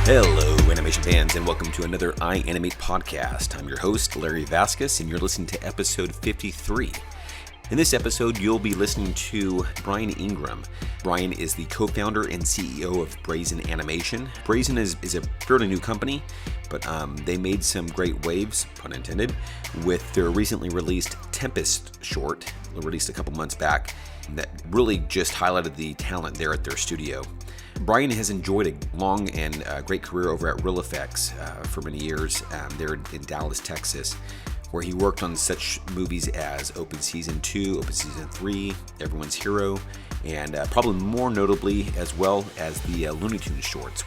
Hello, animation fans, and welcome to another iAnimate podcast. I'm your host, Larry Vasquez, and you're listening to episode 53. In this episode, you'll be listening to Bryan Engram. Bryan is the co-founder and CEO of Brazen Animation. Brazen is a fairly new company, but they made some great waves, pun intended, with their recently released Tempest short, released a couple months back, that really just highlighted the talent there at their studio. Bryan has enjoyed a long and great career over at Real Effects for many years there in Dallas, Texas, where he worked on such movies as Open Season 2, Open Season 3, Everyone's Hero, and probably more notably as well as the Looney Tunes shorts.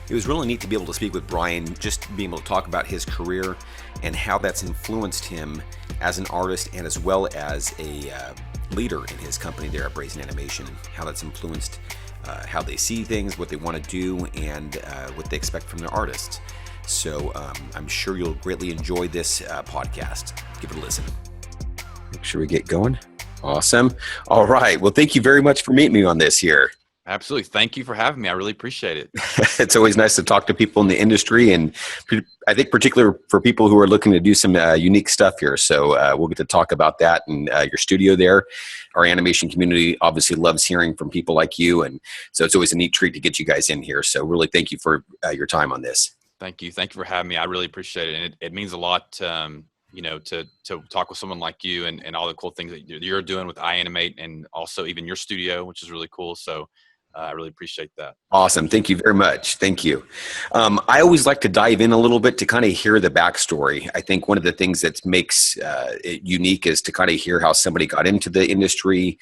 It was really neat to be able to speak with Bryan, just being able to talk about his career and how that's influenced him as an artist and as well as a leader in his company there at Brazen Animation, and how that's influenced how they see things, what they want to do, and what they expect from their artists. So I'm sure you'll greatly enjoy this podcast. Give it a listen. Make sure we get going. Awesome. All right. Well, thank you very much for meeting me on this here. Absolutely. Thank you for having me. I really appreciate it. It's always nice to talk to people in the industry, and I think particularly for people who are looking to do some unique stuff here. So we'll get to talk about that and your studio there. Our animation community obviously loves hearing from people like you, and so it's always a neat treat to get you guys in here. So really thank you for your time on this. Thank you. Thank you for having me. I really appreciate it. And it means a lot, to talk with someone like you and all the cool things that you're doing with iAnimate, and also even your studio, which is really cool. So I really appreciate that. Awesome. Thank you very much. Thank you. I always like to dive in a little bit to kind of hear the backstory. I think one of the things that makes it unique is to kind of hear how somebody got into the industry,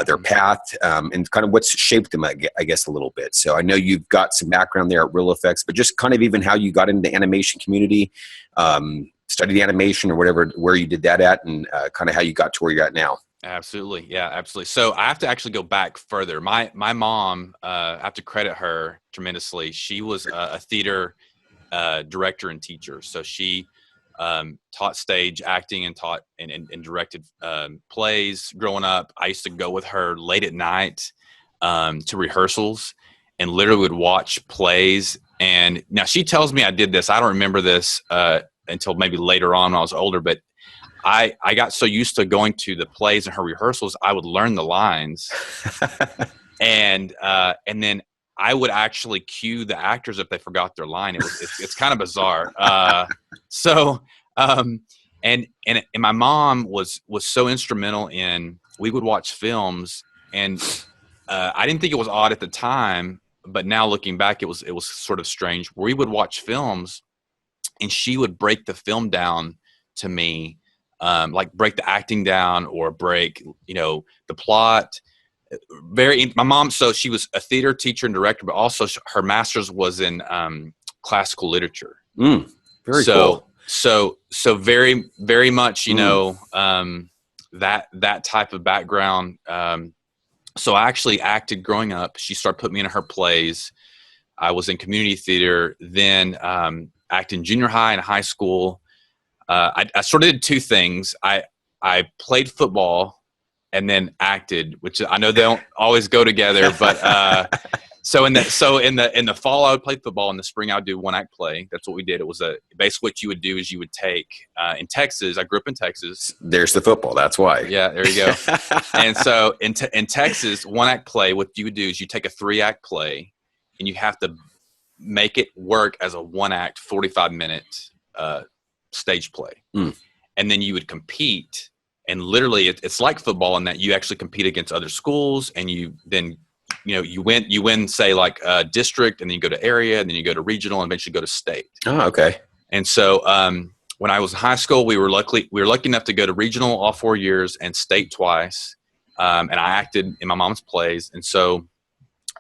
their path, and kind of what's shaped them, I guess, a little bit. So I know you've got some background there at Real Effects, but just kind of even how you got into the animation community, studied animation or whatever, where you did that at, and kind of how you got to where you're at now. Absolutely. Yeah, absolutely. So I have to actually go back further. My mom, I have to credit her tremendously. She was a theater director and teacher. So she taught stage acting and taught and directed plays growing up. I used to go with her late at night to rehearsals and literally would watch plays. And now she tells me I did this. I don't remember this until maybe later on when I was older, but I got so used to going to the plays and her rehearsals, I would learn the lines, and then I would actually cue the actors if they forgot their line. It's kind of bizarre. And my mom was so instrumental in. We would watch films, and I didn't think it was odd at the time, but now looking back, it was sort of strange. We would watch films, and she would break the film down to me. Like break the acting down or break, the plot. My mom, so she was a theater teacher and director, but also her master's was in classical literature. Very cool. So very, very much, that type of background. So I actually acted growing up. She started putting me in her plays. I was in community theater, then acted in junior high and high school. I sort of did two things. I played football and then acted, which I know they don't always go together. But so in the fall I would play football. In the spring I would do one act play. That's what we did. It was basically what you would do is you would take in Texas. I grew up in Texas. There's the football. That's why. Yeah, there you go. And so in Texas, one act play. What you would do is you take a 3-act play, and you have to make it work as a 1-act 45-minute. Stage play. And then you would compete, and literally it's like football in that you actually compete against other schools, and you then you win say like district, and then you go to area, and then you go to regional, and eventually go to state. Oh, okay. And so when I was in high school, we were lucky enough to go to regional all 4 years and state twice, and I acted in my mom's plays. And so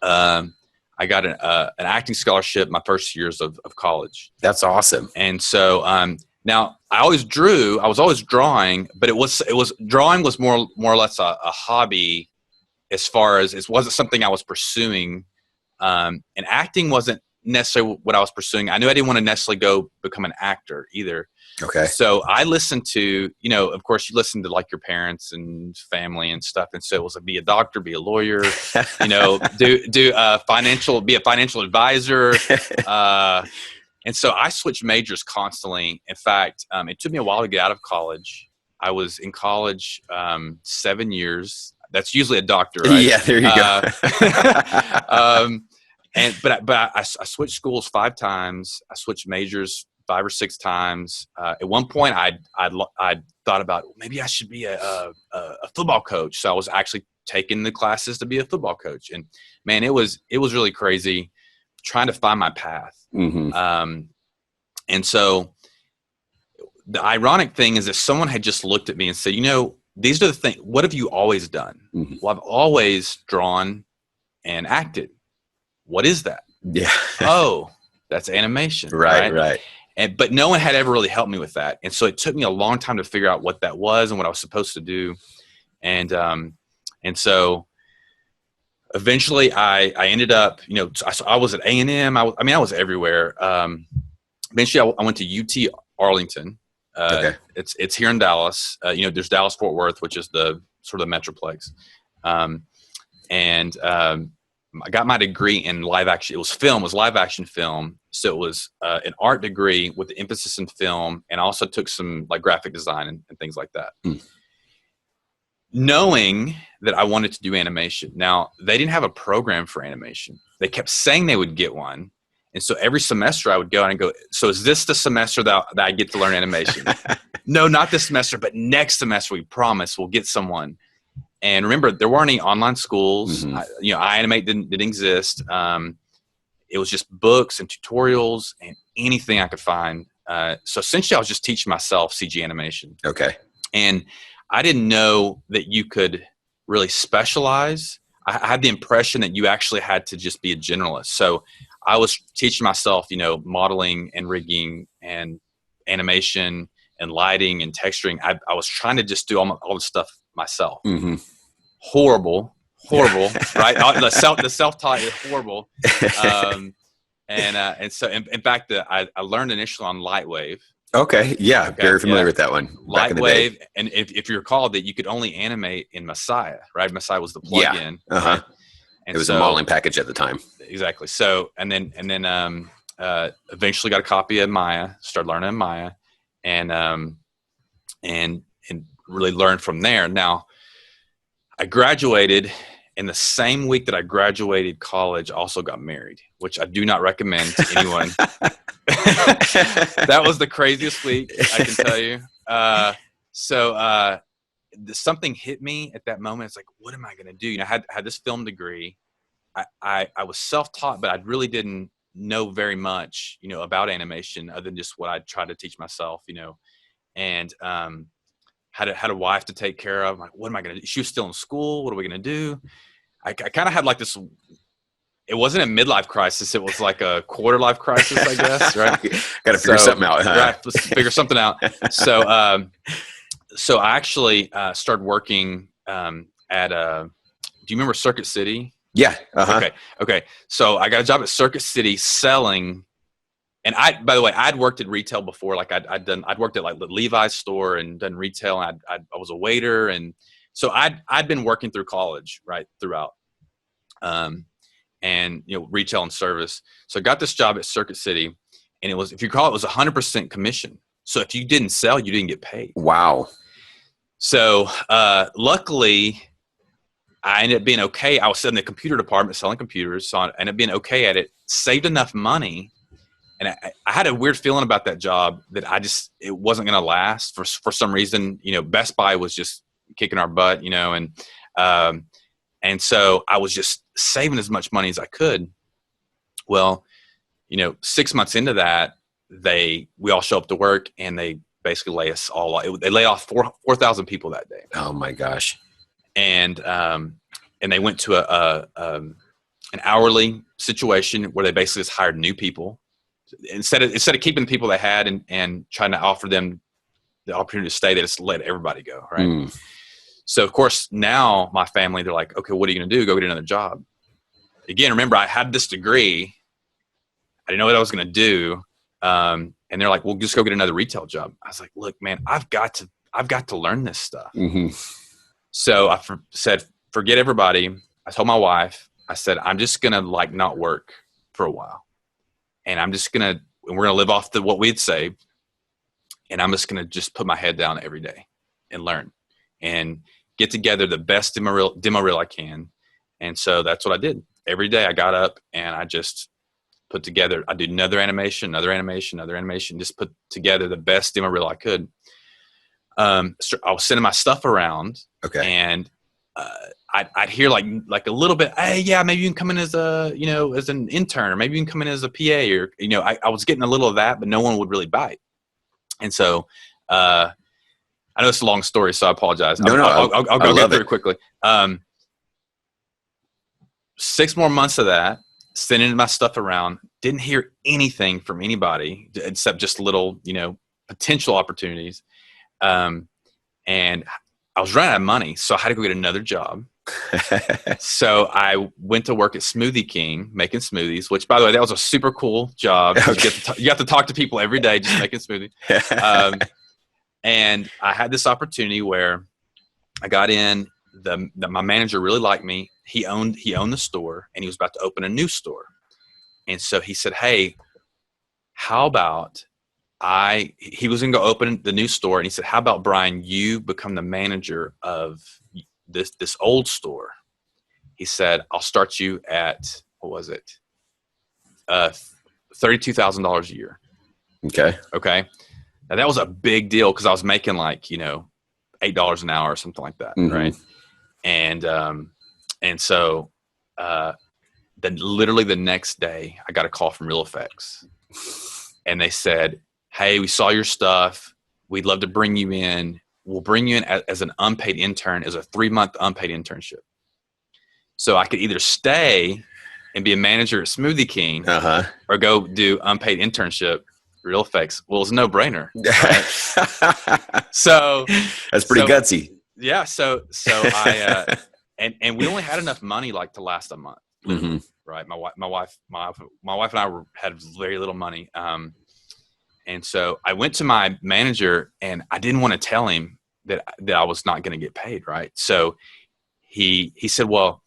I got an acting scholarship my first years of college. That's awesome. And so now I was always drawing, but drawing was more or less a hobby, as far as it wasn't something I was pursuing. And acting wasn't necessarily what I was pursuing. I knew I didn't want to necessarily go become an actor either. Okay. So I listened to, of course you listen to like your parents and family and stuff. And so it was like, be a doctor, be a lawyer, be a financial advisor. And so I switched majors constantly. In fact, it took me a while to get out of college. I was in college 7 years. That's usually a doctor, right? Yeah, there you go. But I switched schools 5 times. I switched majors 5 or 6 times. At one point, I thought about maybe I should be a football coach. So I was actually taking the classes to be a football coach. And man, it was really crazy trying to find my path. Mm-hmm. And so the ironic thing is that someone had just looked at me and said, these are the things. What have you always done? Mm-hmm. Well, I've always drawn and acted. What is that? Yeah. Oh, that's animation. Right. But no one had ever really helped me with that. And so it took me a long time to figure out what that was and what I was supposed to do. And so eventually I ended up, I was at A&M. I was everywhere. Eventually I went to UT Arlington. Okay. It's here in Dallas. There's Dallas Fort Worth, which is the sort of the metroplex. I got my degree in live action. It was live action film. So it was an art degree with the emphasis in film, and also took some like graphic design and things like that. Knowing that I wanted to do animation. Now, they didn't have a program for animation. They kept saying they would get one. And so every semester I would go and go, so is this the semester that I get to learn animation? No, not this semester, but next semester we promise we'll get someone. And remember, there weren't any online schools. Mm-hmm. iAnimate didn't exist. It was just books and tutorials and anything I could find. So essentially I was just teaching myself CG animation. Okay. And I didn't know that you could really specialize. I had the impression that you actually had to just be a generalist. So I was teaching myself, modeling and rigging and animation and lighting and texturing. I was trying to just do all the stuff myself. Mm-hmm. Horrible, right? The self-taught is horrible. And so in fact, I learned initially on Lightwave. Okay. Yeah. Very familiar with that one. Lightwave. And if you recall that you could only animate in Messiah, right? Messiah was the plugin. Yeah. Uh-huh. Right? And it was a modeling package at the time. Exactly. So, and then eventually got a copy of Maya, started learning Maya, and really learned from there. Now, I graduated. In the same week that I graduated college, I also got married, which I do not recommend to anyone. That was the craziest week, I can tell you. So something hit me at that moment. It's like, what am I going to do? I had this film degree. I was self-taught, but I really didn't know very much, about animation other than just what I tried to teach myself, and had a wife to take care of. I'm like, what am I going to do? She was still in school. What are we going to do? I kind of had like this, it wasn't a midlife crisis. It was like a quarter life crisis, I guess. Right. Got to figure something out. Huh? Right. Let's figure something out. So I actually started working at do you remember Circuit City? Yeah. Uh-huh. Okay. So I got a job at Circuit City selling. And by the way, I'd worked at retail before. Like I'd worked at like the Levi's store and done retail. And I was a waiter. And so I'd been working through college, right, throughout, and retail and service. So I got this job at Circuit City, and it was, if you recall, it was 100% commission. So if you didn't sell, you didn't get paid. Wow. So luckily, I ended up being okay. I was in the computer department selling computers, so I ended up being okay at it. Saved enough money. And I had a weird feeling about that job that it wasn't going to last for some reason. Best Buy was just kicking our butt, and so I was just saving as much money as I could. Well, 6 months into that, we all show up to work and they basically lay us all off. They laid off 4,000 people that day. Oh my gosh. And they went to an hourly situation where they basically just hired new people. Instead of keeping the people they had and trying to offer them the opportunity to stay, they just let everybody go. Right. So of course now my family, they're like, okay, what are you going to do? Go get another job. Again, remember I had this degree. didn't know what I was going to do. And they're like, well, just go get another retail job. I was like, look, man, I've got to learn this stuff. Mm-hmm. So I said, forget everybody. I told my wife, I said, I'm just going to like not work for a while. And we're going to live off what we'd saved. And I'm just going to just put my head down every day and learn and get together the best demo reel I can. And so that's what I did. Every day I got up and I just put together, I did another animation, just put together the best demo reel I could. So I was sending my stuff around. Okay. And I'd hear like a little bit, hey, yeah, maybe you can come in as as an intern, or maybe you can come in as a PA, or, I was getting a little of that, but no one would really bite. And so, I know it's a long story, so I apologize. I'll go through it quickly. 6 more months of that, sending my stuff around, didn't hear anything from anybody except just little, potential opportunities. And I was running out of money, so I had to go get another job. So I went to work at Smoothie King, making smoothies, which, by the way, that was a super cool job. Okay. You got to talk to people every day just making smoothies. And I had this opportunity where I got in. My manager really liked me. He owned the store, and he was about to open a new store. And so he said, hey, how about he was going to go open the new store, and he said, how about, Bryan, you become the manager of this old store? He said, I'll start you at, what was it? $32,000 a year. Okay. Now that was a big deal because I was making like, $8 an hour or something like that. Mm-hmm. Right. And so, then literally the next day I got a call from Real Effects, and they said, hey, we saw your stuff. We'd love to bring you in. We'll bring you in as an unpaid intern, as a 3-month unpaid internship. So I could either stay and be a manager at Smoothie King, or go do unpaid internship, Real Effects. Well, it's a no-brainer. Right? So that's pretty gutsy. Yeah. So I and we only had enough money like to last a month. Mm-hmm. Right. My wife and I had very little money. And so I went to my manager, and I didn't want to tell him that I was not going to get paid. Right. So he said, well,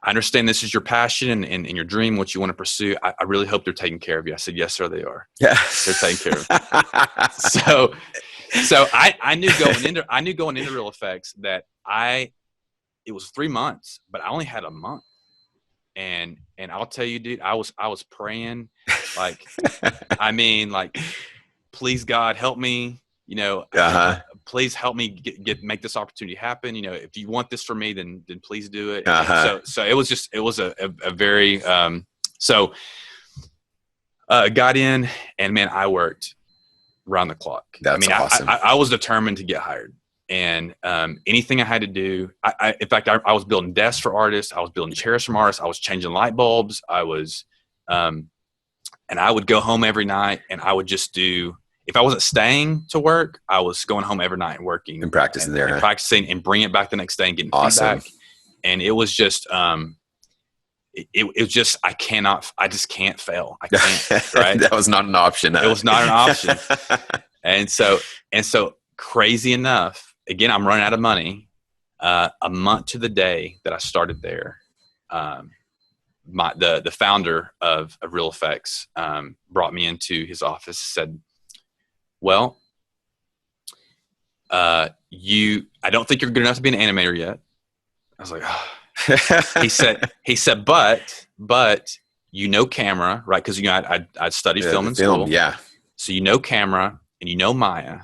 I understand this is your passion and your dream, what you want to pursue. I really hope they're taking care of you. I said, yes, sir, they are. Yeah. They're taking care of me. So I knew going into Real Effects that it was 3 months, but I only had a month. And I'll tell you, dude, I was praying, like, like, please God, help me, please help me make this opportunity happen. If you want this for me, then please do it. So it was a very, got in, and man, I worked round the clock. That's awesome. I was determined to get hired. And anything I had to do, in fact, I was building desks for artists. I was building chairs from artists. I was changing light bulbs. I was, and I would go home every night, and I would just do, if I wasn't staying to work, I was going home every night and working. And practicing and practicing and bringing it back the next day and getting feedback. And it was just, it was just, I just can't fail. I can't, right? That was not an option. It was not an option. And so crazy enough, again, I'm running out of money. A month to the day that I started there, the founder of Real Effects brought me into his office, said, well, I don't think you're good enough to be an animator yet. I was like, oh. he said, but camera, right? Because I'd studied film in school. Yeah. So camera and Maya.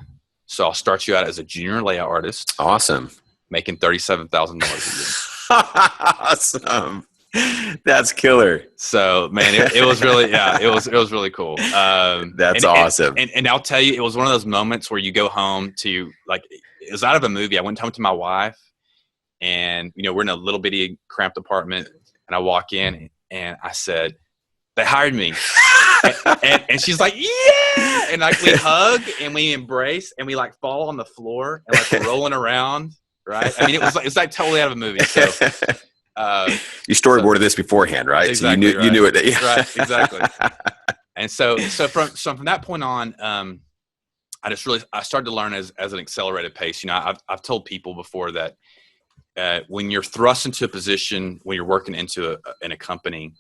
So I'll start you out as a junior layout artist. Awesome. Making $37,000 a year. Awesome. That's killer. So man, it was really, it was really cool. That's awesome. And I'll tell you, it was one of those moments where you go home to, like, it was out of a movie. I went home to my wife, and we're in a little bitty cramped apartment, and I walk in and I said, they hired me. and she's like, yeah, and like we hug and we embrace and we like fall on the floor and like we're rolling around, right? I mean, it's like totally out of a movie. So you storyboarded this beforehand, right? Exactly, so you knew it. Right, exactly. And so from that point on, I started to learn as an accelerated pace. I've told people before that when you're thrust into a position, when you're working in a company,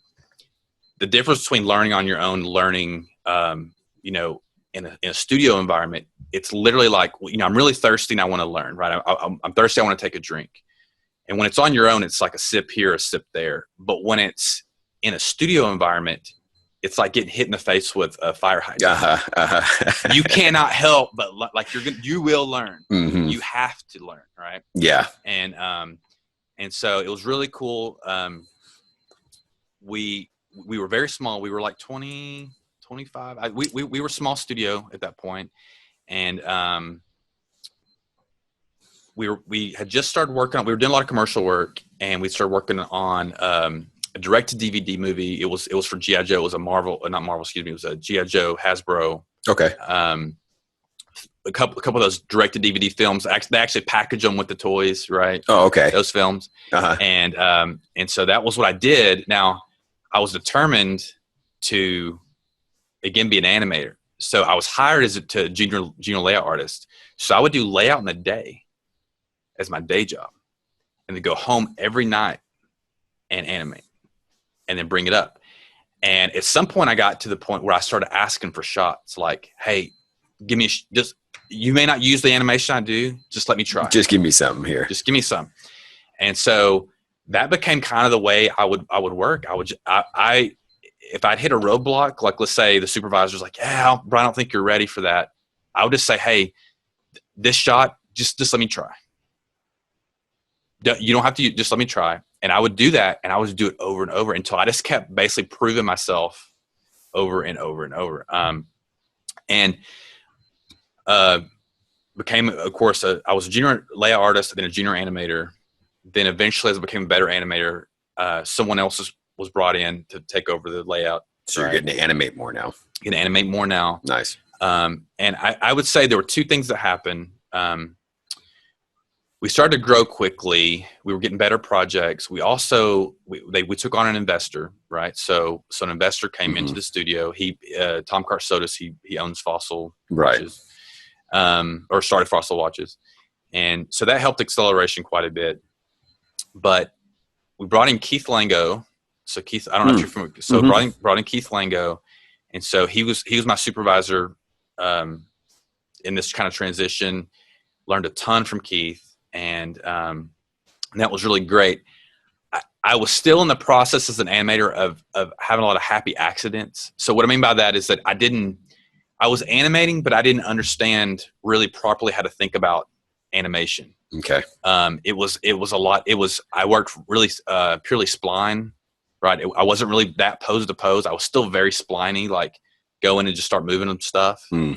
the difference between learning on your own, learning, in a studio environment, it's literally like, I'm really thirsty and I want to learn, right? I'm thirsty. I want to take a drink. And when it's on your own, it's like a sip here, a sip there. But when it's in a studio environment, it's like getting hit in the face with a fire hydrant. You cannot help but you will learn. Mm-hmm. You have to learn, right? Yeah. And so it was really cool. We were very small. We were like 20, 25. We were a small studio at that point. And we had just started working on, we were doing a lot of commercial work, and we started working on a direct-to-DVD movie. It was for G.I. Joe. It was a Marvel, not Marvel, excuse me. It was a G.I. Joe Hasbro. Okay. A couple of those direct-to-DVD films. They actually package them with the toys, right? Oh, okay. Those films. Uh-huh. And so that was what I did. Now, I was determined to, again, be an animator. So I was hired as a junior layout artist. So I would do layout in the day as my day job, and then go home every night and animate, and then bring it up. And at some point I got to the point where I started asking for shots, like, hey, give me you may not use the animation I do, just let me try. Just give me something here. Just give me some. And so that became kind of the way I would work. If I'd hit a roadblock, like let's say the supervisor's like, yeah, Bryan, I don't think you're ready for that. I would just say, hey, this shot, just let me try. You don't have to, just let me try. And I would do that, and I would do it over and over until I just kept basically proving myself over and over and over. Became, of course, I was a junior layout artist, then a junior animator. Then eventually, as I became a better animator, someone else was brought in to take over the layout. So you're getting to animate more now. Getting to animate more now. Nice. And I would say there were two things that happened. We started to grow quickly. We were getting better projects. We also we took on an investor, right? So an investor came into the studio. He Tom Kartsotis, he owns Fossil watches, or started Fossil watches, and so that helped acceleration quite a bit. But we brought in Keith Lango. So Keith, I don't know if you're familiar. So brought in Keith Lango, and so he was my supervisor in this kind of transition. Learned a ton from Keith. And that was really great. I was still in the process as an animator of having a lot of happy accidents. So what I mean by that is that I was animating, but I didn't understand really properly how to think about animation. Okay. It was a lot. I worked really purely spline, right? I wasn't really that pose to pose. I was still very spliney, like go in and just start moving and stuff. And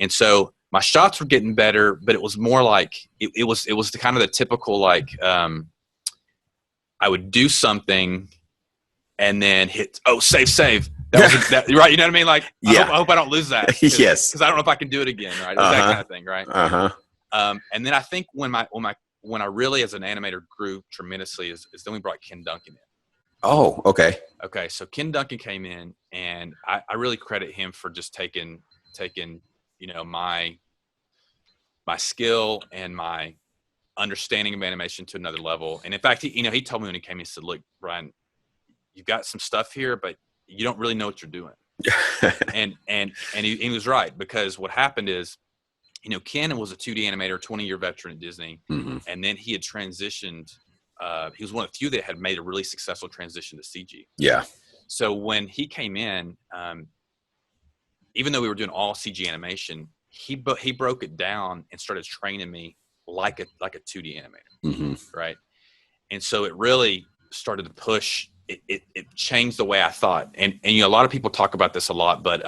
so my shots were getting better, but it was more like it was the kind of the typical, like I would do something and then hit save. That was right. You know what I mean? Like I hope I don't lose that. Yes. Because I don't know if I can do it again. Right. That kind of thing. Right. And then I think when I really as an animator grew tremendously is then we brought Ken Duncan in. Oh, okay. Okay. So Ken Duncan came in, and I really credit him for just taking my skill and my understanding of animation to another level. And in fact, he told me when he came, he said, look, Bryan, you've got some stuff here, but you don't really know what you're doing. and he was right, because what happened is, Ken was a 2D animator, 20-year veteran at Disney. And then he had transitioned. He was one of the few that had made a really successful transition to CG. Yeah. So when he came in, even though we were doing all CG animation, he broke it down and started training me like a 2D animator, right? And so it really started to push. It changed the way I thought. And a lot of people talk about this a lot, but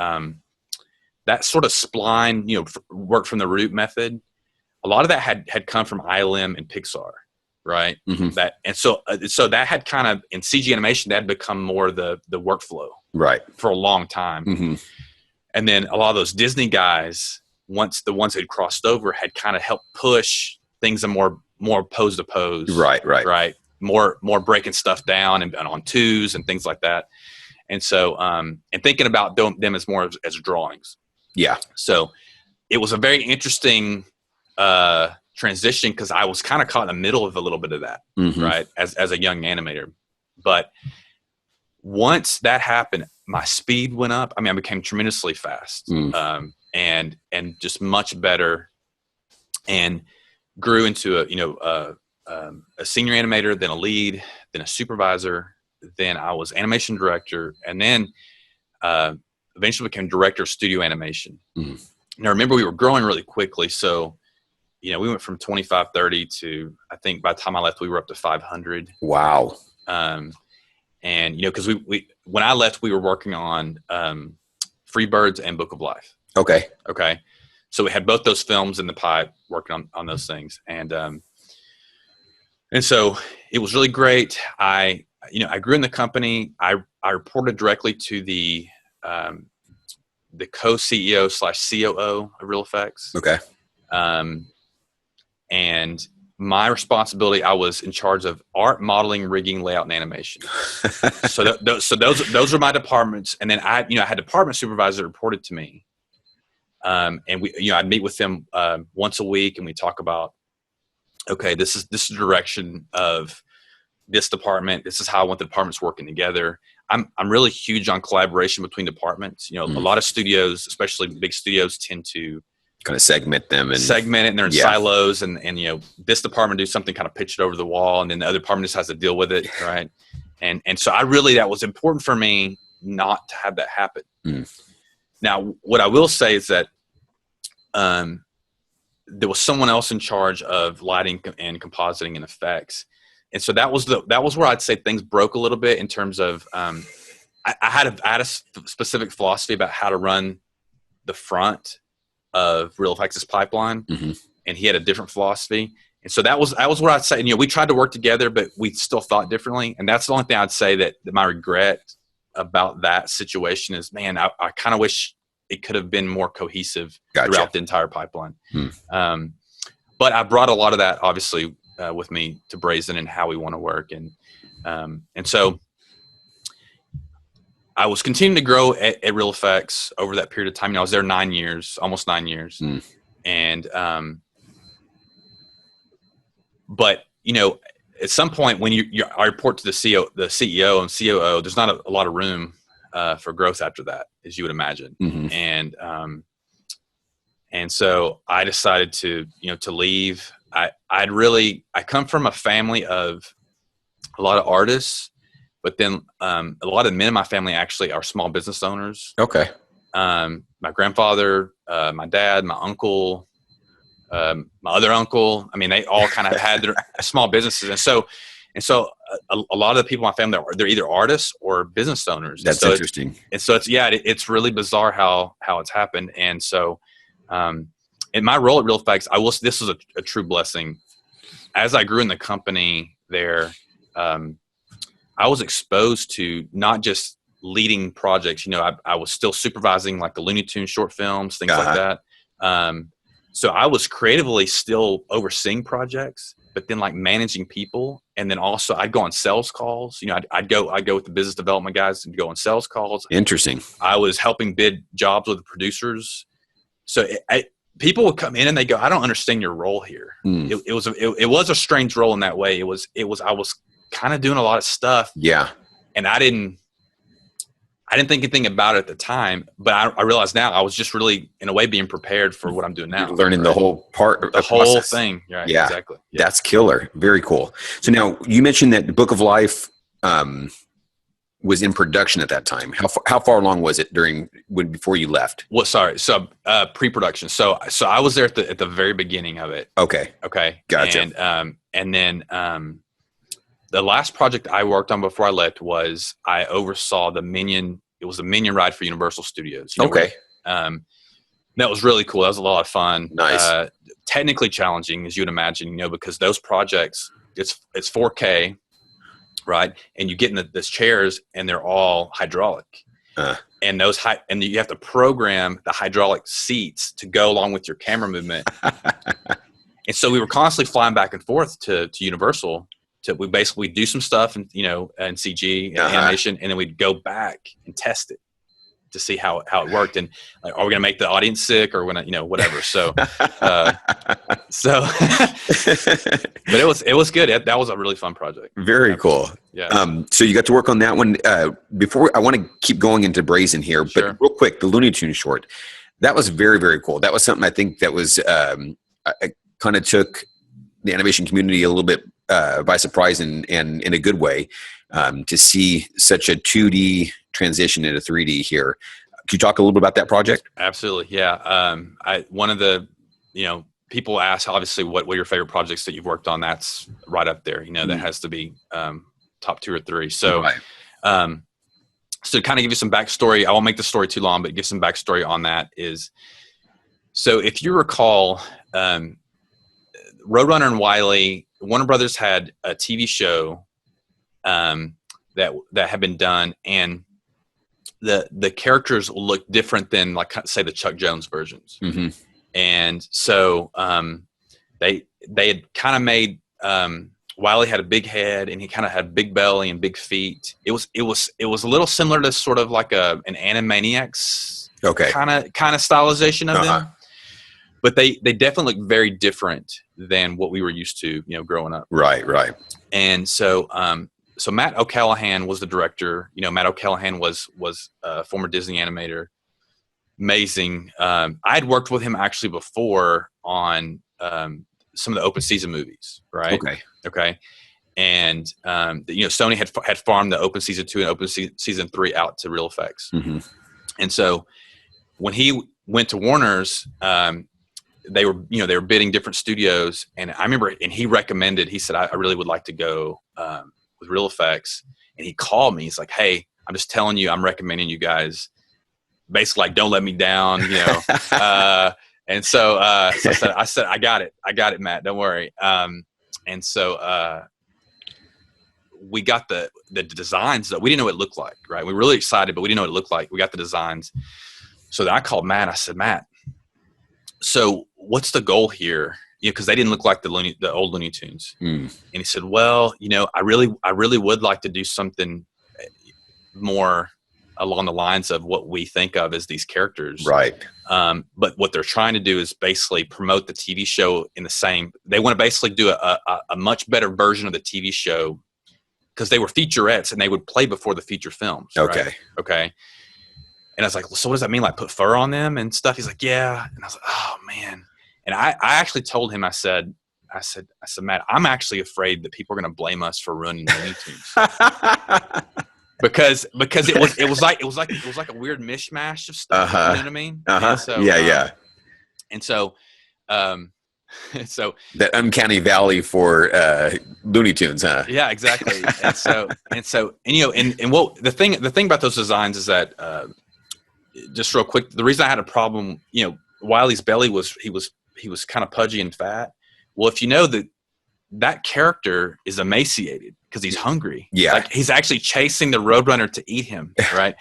that sort of spline, work from the root method, a lot of that had come from ILM and Pixar, right? So that had kind of, in CG animation, that had become more the workflow, right, for a long time. And then a lot of those Disney guys, once the ones that had crossed over, had kind of helped push things more pose to pose. Right. More breaking stuff down and on twos and things like that. And so, and thinking about them as more as drawings. Yeah. So it was a very interesting transition because I was kind of caught in the middle of a little bit of that, right, as a young animator. But once that happened, my speed went up. I mean, I became tremendously fast, and just much better, and grew into a senior animator, then a lead, then a supervisor, then I was animation director, and then eventually became director of studio animation. Now, remember, we were growing really quickly, so we went from 25, 30 to, I think by the time I left, we were up to 500. Wow. And because we when I left, we were working on Freebirds and Book of Life. Okay. So we had both those films in the pipe, working on those things, and so it was really great. I grew in the company. I reported directly to the co-CEO / COO of Real Effects. Okay. And my responsibility, I was in charge of art, modeling, rigging, layout, and animation. So those were my departments. And then I had department supervisors that reported to me. And I'd meet with them once a week, and we talk about, okay, this is the direction of this department. This is how I want the departments working together. I'm really huge on collaboration between departments. A lot of studios, especially big studios, tend to kind of segment it, and they're in silos, and this department do something, kind of pitch it over the wall, and then the other department just has to deal with it, right? And so that was important for me not to have that happen. Now, what I will say is that there was someone else in charge of lighting and compositing and effects, and so that was where I'd say things broke a little bit in terms of I had a specific philosophy about how to run the front of Real Effects' pipeline, and he had a different philosophy, and so that was what I'd say. We tried to work together, but we still thought differently, and that's the only thing I'd say that my regret about that situation is, man, I kind of wish it could have been more cohesive throughout the entire pipeline. But I brought a lot of that, obviously, with me to Brazen and how we want to work, and so I was continuing to grow at Real Effects over that period of time. I was there 9 years, almost 9 years. And, but at some point when I report to the CEO and COO, there's not a lot of room for growth after that, as you would imagine. And so I decided to leave. I come from a family of a lot of artists, but then a lot of the men in my family actually are small business owners. Okay. My grandfather, my dad, my uncle, my other uncle. I mean, they all kind of had their small businesses, and so a lot of the people in my family, they're either artists or business owners. That's interesting. It's really bizarre how it's happened. And so, in my role at Real Effects, this was a true blessing. As I grew in the company there, I was exposed to not just leading projects. I was still supervising like the Looney Tunes short films, things like that. So I was creatively still overseeing projects, but then like managing people. And then also I'd go on sales calls. I'd go with the business development guys and go on sales calls. Interesting. I was helping bid jobs with the producers. So people would come in and they go, I don't understand your role here. It was a strange role in that way. I was kind of doing a lot of stuff. Yeah. And I didn't think anything about it at the time, but I realize now I was just really, in a way, being prepared for what I'm doing now. You're learning the whole part, the whole thing. Right, yeah, exactly. Yeah. That's killer. Very cool. So now you mentioned that the Book of Life was in production at that time. How far along was it before you left? Well, sorry. So pre-production. So I was there at the very beginning of it. Okay. Gotcha. And then the last project I worked on before I left was I oversaw the Minion. It was a Minion ride for Universal Studios. Okay. That was really cool. That was a lot of fun. Nice. Technically challenging, as you'd imagine, because those projects, it's 4K, right? And you get in these chairs and they're all hydraulic. And and you have to program the hydraulic seats to go along with your camera movement. And so we were constantly flying back and forth to Universal. we basically do some stuff and in CG and animation, and then we'd go back and test it to see how it worked, and like, are we gonna make the audience sick or gonna whatever. So but it was good. That was a really fun project. Very cool. Yeah. So you got to work on that one. Before I want to keep going into Brazen here, but real quick, the Looney Tunes short, that was very, very cool. That was something I think that was I kind of took the animation community a little bit by surprise, and in a good way, to see such a 2D transition into 3D here. Could you talk a little bit about that project? Absolutely. Yeah. One of the, people ask, obviously, what were your favorite projects that you've worked on? That's right up there. That has to be top 2 or 3. So, so to kind of give you some backstory, I won't make the story too long, but give some backstory on that is, so if you recall, Roadrunner and Wile-E, Warner Brothers had a TV show that had been done, and the characters look different than, like, say, the Chuck Jones versions. Mm-hmm. And so they had kind of made Wile-E had a big head, and he kind of had big belly and big feet. It was a little similar to sort of like an Animaniacs kind of stylization of them. But they definitely look very different than what we were used to, growing up. Right. And so so Matt O'Callahan was the director. Matt O'Callahan was a former Disney animator. Amazing. I had worked with him actually before on some of the open season movies, right? Okay. And Sony had farmed the open season 2 and open season 3 out to Real Effects. Mm-hmm. And so when he went to Warner's, they were bidding different studios, and I remember, and he said, I really would like to go with Real Effects. And he called me. He's like, hey, I'm just telling you, I'm recommending you guys. Basically, like, don't let me down, and so I said, I got it, Matt, don't worry. And so we got the designs that we didn't know what it looked like, right? We were really excited, but we didn't know what it looked like. We got the designs. So then I called Matt. I said, Matt, so what's the goal here? Because they didn't look like the old Looney Tunes. And he said, well, I really would like to do something more along the lines of what we think of as these characters. Right. But what they're trying to do is basically promote the TV show in the same. They want to basically do a much better version of the TV show, because they were featurettes and they would play before the feature films. Okay. Right? Okay. And I was like, well, so what does that mean? Like, put fur on them and stuff? He's like, yeah. And I was like, oh man. And I actually told him, I said, Matt, I'm actually afraid that people are going to blame us for ruining Looney Tunes. because it was like a weird mishmash of stuff. You know what I mean? And so, And so, so that uncanny valley for Looney Tunes, huh? Yeah, exactly. And what the thing about those designs is that, just real quick, the reason I had a problem, Wile-E's belly was he was kind of pudgy and fat. Well, if you know that character is emaciated because he's hungry. Yeah. Like, he's actually chasing the Roadrunner to eat him. Right.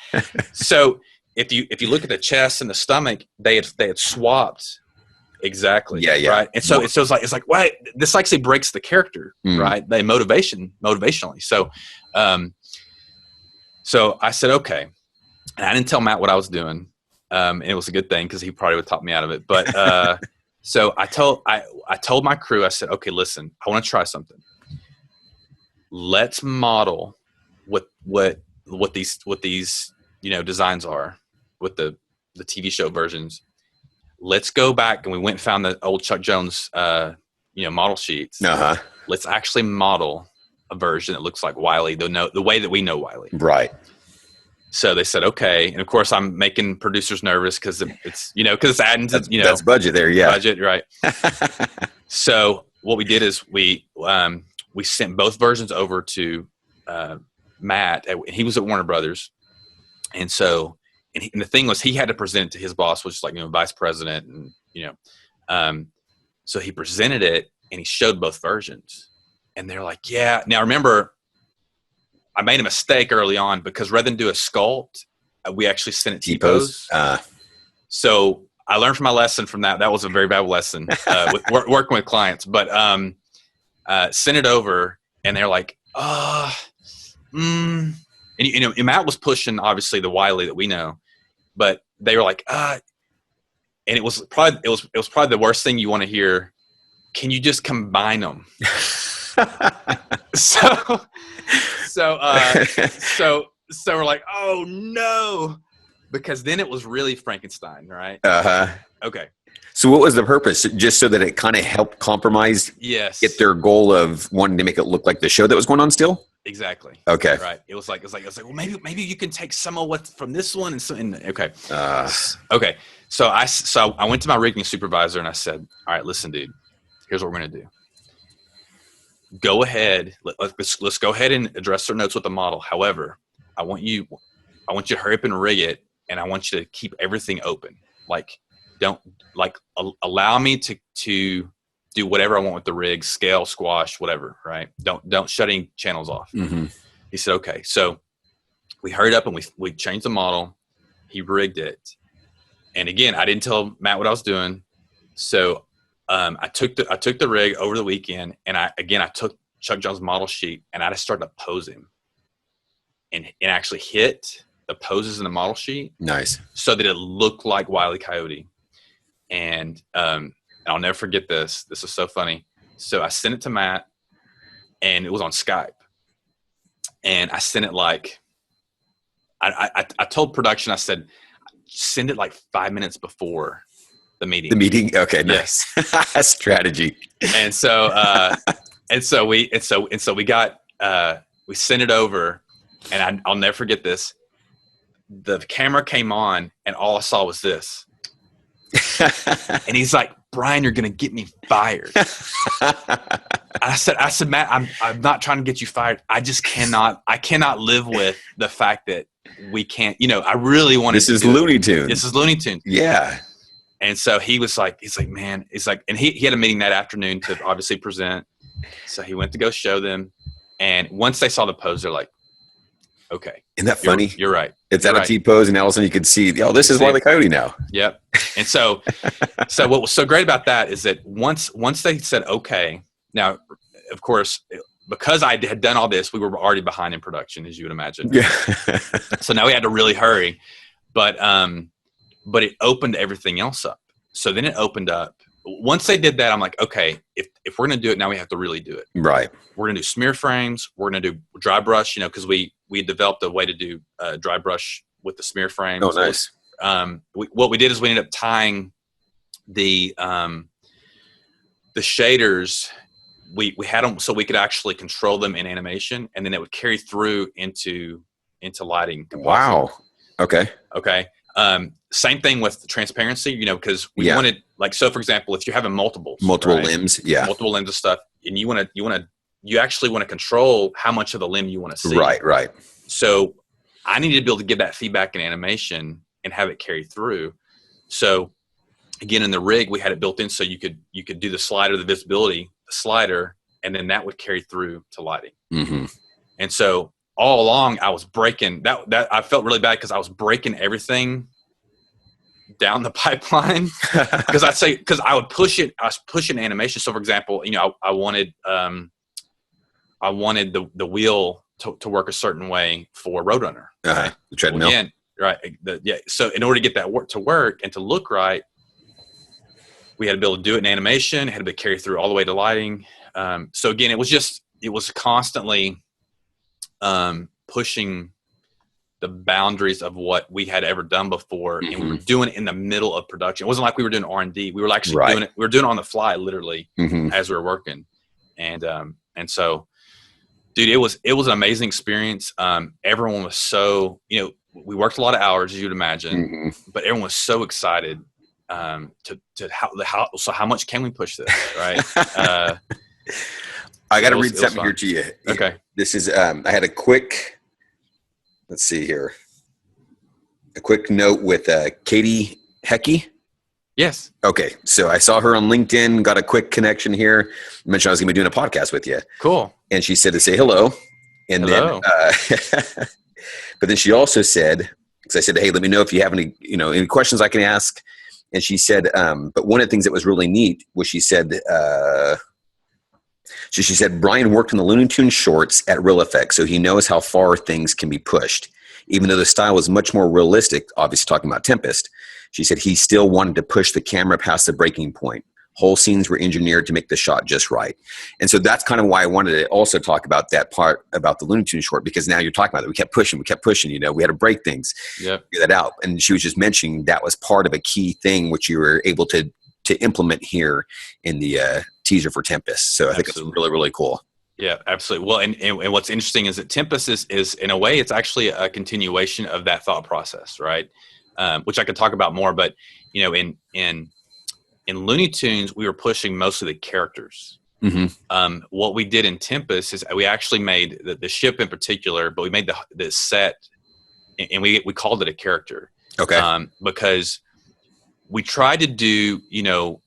So if you look at the chest and the stomach, they had swapped. Exactly. Yeah. Right. And so it's like, wait, this actually breaks the character, right? They motivationally. So, so I said, okay. And I didn't tell Matt what I was doing. And it was a good thing, because he probably would talk me out of it. But, so I told my crew, I said, okay, listen, I want to try something. Let's model what these designs are with the TV show versions. Let's go back, and we went and found the old Chuck Jones model sheets. Let's actually model a version that looks like Wile-E, the way that we know Wile-E. Right. So they said, okay. And of course, I'm making producers nervous because it's adding to, that's budget there. Yeah. Budget. Right. So what we did is we sent both versions over to Matt. He was at Warner Brothers. And so, and the thing was, he had to present it to his boss, which is like, vice president. And, so he presented it and he showed both versions, and they're like, yeah. Now remember, I made a mistake early on, because rather than do a sculpt, we actually sent it T-pose. So I learned from my lesson from that. That was a very valuable lesson with working with clients. But sent it over, and they're like, and Matt was pushing obviously the Wiley that we know, but they were like, and it was probably the worst thing you want to hear. Can you just combine them? So we're like, oh no, because then it was really Frankenstein, right? Okay. So what was the purpose? Just so that it kind of helped compromise, get their goal of wanting to make it look like the show that was going on still? Exactly. Okay. Right. It was like, well, maybe you can take some of what's from this one okay. Okay. So I went to my rigging supervisor and I said, all right, listen, dude, here's what we're going to do. Go ahead. Let's go ahead and address our notes with the model. However, I want you to hurry up and rig it. And I want you to keep everything open. Allow me to do whatever I want with the rig, scale, squash, whatever, right? Don't shut any channels off. Mm-hmm. He said, okay. So we hurried up and we changed the model. He rigged it. And again, I didn't tell Matt what I was doing. So I took the rig over the weekend, and I took Chuck John's model sheet and I just started to pose him and actually hit the poses in the model sheet. Nice. So that it looked like Wile E. Coyote. And I'll never forget this. This is so funny. So I sent it to Matt, and it was on Skype. And I sent it I told production, I said, send it like 5 minutes before the meeting. The meeting? Okay, nice. Yes. Strategy. And so we got we sent it over, and I'll never forget this. The camera came on, and all I saw was this. And he's like, Bryan, you're going to get me fired. I said, Matt, I'm not trying to get you fired. I cannot live with the fact that we can't, I really want to. This is Looney Tunes. This is Looney Tunes. Yeah. And so he's like, man, and he had a meeting that afternoon to obviously present. So he went to go show them. And once they saw the pose, they're like, okay. Isn't that funny? You're right. It's at a T-pose, and all of a sudden you could see, this is Wile E. Coyote now. Yep. And so what was so great about that is that once they said, okay, now, of course, because I had done all this, we were already behind in production, as you would imagine. Yeah. So now we had to really hurry. But it opened everything else up. So then it opened up. Once they did that, I'm like, okay, if we're going to do it, now we have to really do it. Right. We're going to do smear frames. We're going to do dry brush, because we developed a way to do dry brush with the smear frames. Oh, nice. What we did is we ended up tying the shaders. We had them so we could actually control them in animation, and then it would carry through into lighting. Wow. Okay. Same thing with the transparency, because we wanted, so for example, if you're having multiple limbs, multiple limbs of stuff, and you actually want to control how much of the limb you want to see. Right. So I needed to be able to give that feedback in animation and have it carry through. So again, in the rig, we had it built in so you could do the slider, the visibility, the slider, and then that would carry through to lighting. Mm-hmm. And so all along I was breaking that I felt really bad because I was breaking everything down the pipeline because I would push it. I was pushing animation. So for example, I wanted the wheel to work a certain way for Roadrunner. The treadmill. Well, again, right. So in order to get that to work and to look right, we had to be able to do it in animation, had to be carry through all the way to lighting. So again, it was constantly pushing the boundaries of what we had ever done before. Mm-hmm. And we were doing it in the middle of production. It wasn't like we were doing R&D. We were actually doing it. We were doing it on the fly, literally, as we were working. And so, dude, it was an amazing experience. Everyone was so, we worked a lot of hours, as you'd imagine, but everyone was so excited how much can we push this, right? I got to read something here to you. Okay. This is, I had a quick, let's see here, a quick note with Katie Hecky. Yes. Okay. So I saw her on LinkedIn, got a quick connection here. I mentioned I was going to be doing a podcast with you. Cool. And she said to say hello. And hello. Then, but then she also said, because I said, hey, let me know if you have any, any questions I can ask. And she said, but one of the things that was really neat was she said, So she said, Bryan worked on the Looney Tunes shorts at Real Effects, so he knows how far things can be pushed. Even though the style was much more realistic, obviously talking about Tempest, she said he still wanted to push the camera past the breaking point. Whole scenes were engineered to make the shot just right. And so that's kind of why I wanted to also talk about that part about the Looney Tunes short, because now you're talking about it. We kept pushing, we had to break things, figure that out. And she was just mentioning that was part of a key thing which you were able to implement here in the teaser for Tempest. So I think it's really, really cool. Yeah, absolutely. Well, and what's interesting is that Tempest is in a way, it's actually a continuation of that thought process, right? Which I could talk about more, but in Looney Tunes, we were pushing most of the characters. What we did in Tempest is we actually made the ship in particular, but we made the set, and we called it a character. Okay. Because we tried to do,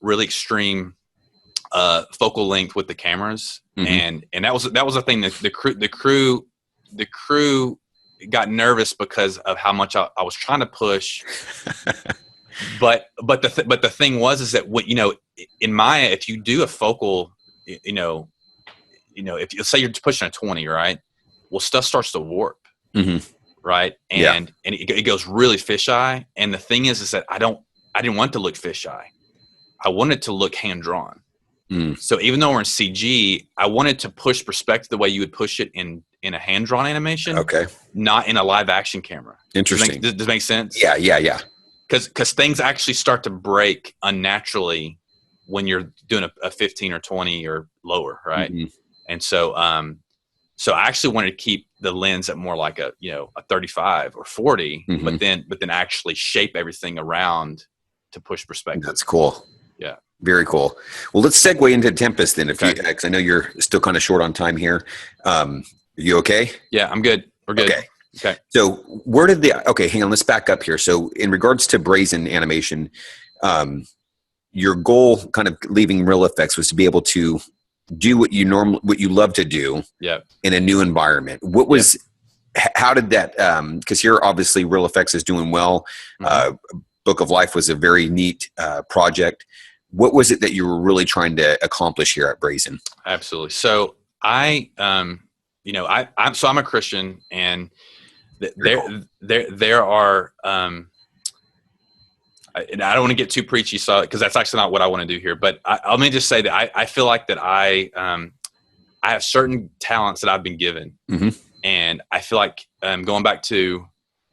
really extreme focal length with the cameras, and that was the thing that the crew got nervous because of how much I was trying to push. but the thing is that in Maya, if you do a focal, if you say you're pushing a 20, right? Well, stuff starts to warp, right? And it goes really fisheye. And the thing is that I didn't want it to look fisheye. I wanted it to look hand drawn. So even though we're in CG, I wanted to push perspective the way you would push it in a hand drawn animation. Okay. Not in a live action camera. Interesting. Does it make sense? Yeah. Because things actually start to break unnaturally when you're doing a 15 or 20 or lower, right? And so I actually wanted to keep the lens at more like a 35 or 40, but then actually shape everything around to push perspective. That's cool. Yeah. Very cool. Well, let's segue into Tempest then, because I know you're still kind of short on time here. Are you okay? Yeah, I'm good. We're good. Okay. So hang on, let's back up here. So in regards to Brazen Animation, your goal kind of leaving Real Effects was to be able to do what you love to do in a new environment. What was, how did that, because here obviously Real Effects is doing well. Book of Life was a very neat project. What was it that you were really trying to accomplish here at Brazen? Absolutely. So I'm a Christian, and there are, and I don't want to get too preachy, because that's actually not what I want to do here. But let me just say that I feel like that I have certain talents that I've been given, and I feel like going back to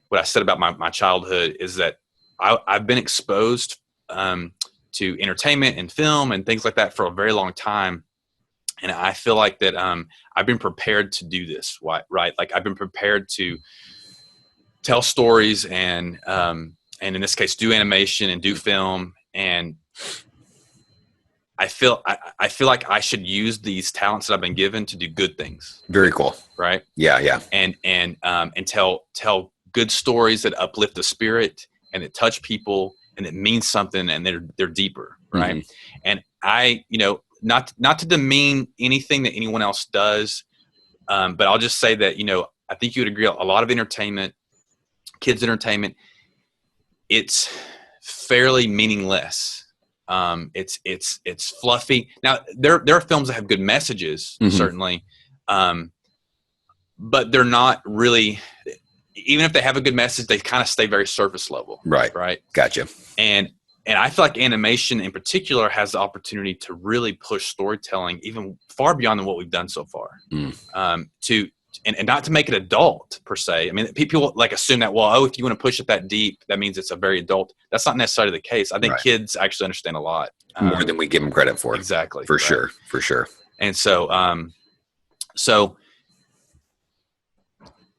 what I said about my childhood is that I've been exposed to entertainment and film and things like that for a very long time. And I feel like that I've been prepared to do this, right? Like I've been prepared to tell stories and in this case, do animation and do film. And I feel like I should use these talents that I've been given to do good things. Very cool. Right? Yeah. And tell good stories that uplift the spirit and that touch people and it means something and they're deeper, right? And I, not to demean anything that anyone else does, but I'll just say that, I think you would agree a lot of entertainment, kids entertainment, it's fairly meaningless. It's fluffy. Now there are films that have good messages, certainly. But they're not really, even if they have a good message, they kind of stay very surface level. Right. Gotcha. And I feel like animation in particular has the opportunity to really push storytelling even far beyond than what we've done so far. And not to make it adult per se. I mean, people like assume that, if you want to push it that deep, that means it's a very adult. That's not necessarily the case. I think kids actually understand a lot. More than we give them credit for. Exactly. For sure. And so,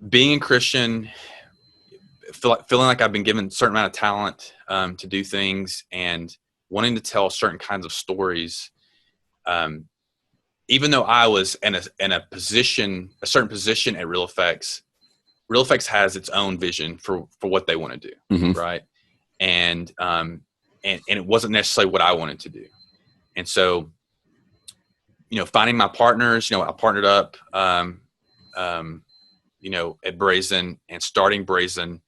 being a Christian, feeling like I've been given a certain amount of talent to do things and wanting to tell certain kinds of stories, even though I was in a certain position at Real Effects has its own vision for what they want to do, right? And it wasn't necessarily what I wanted to do. And so, finding my partners, I partnered up, at Brazen and starting Brazen.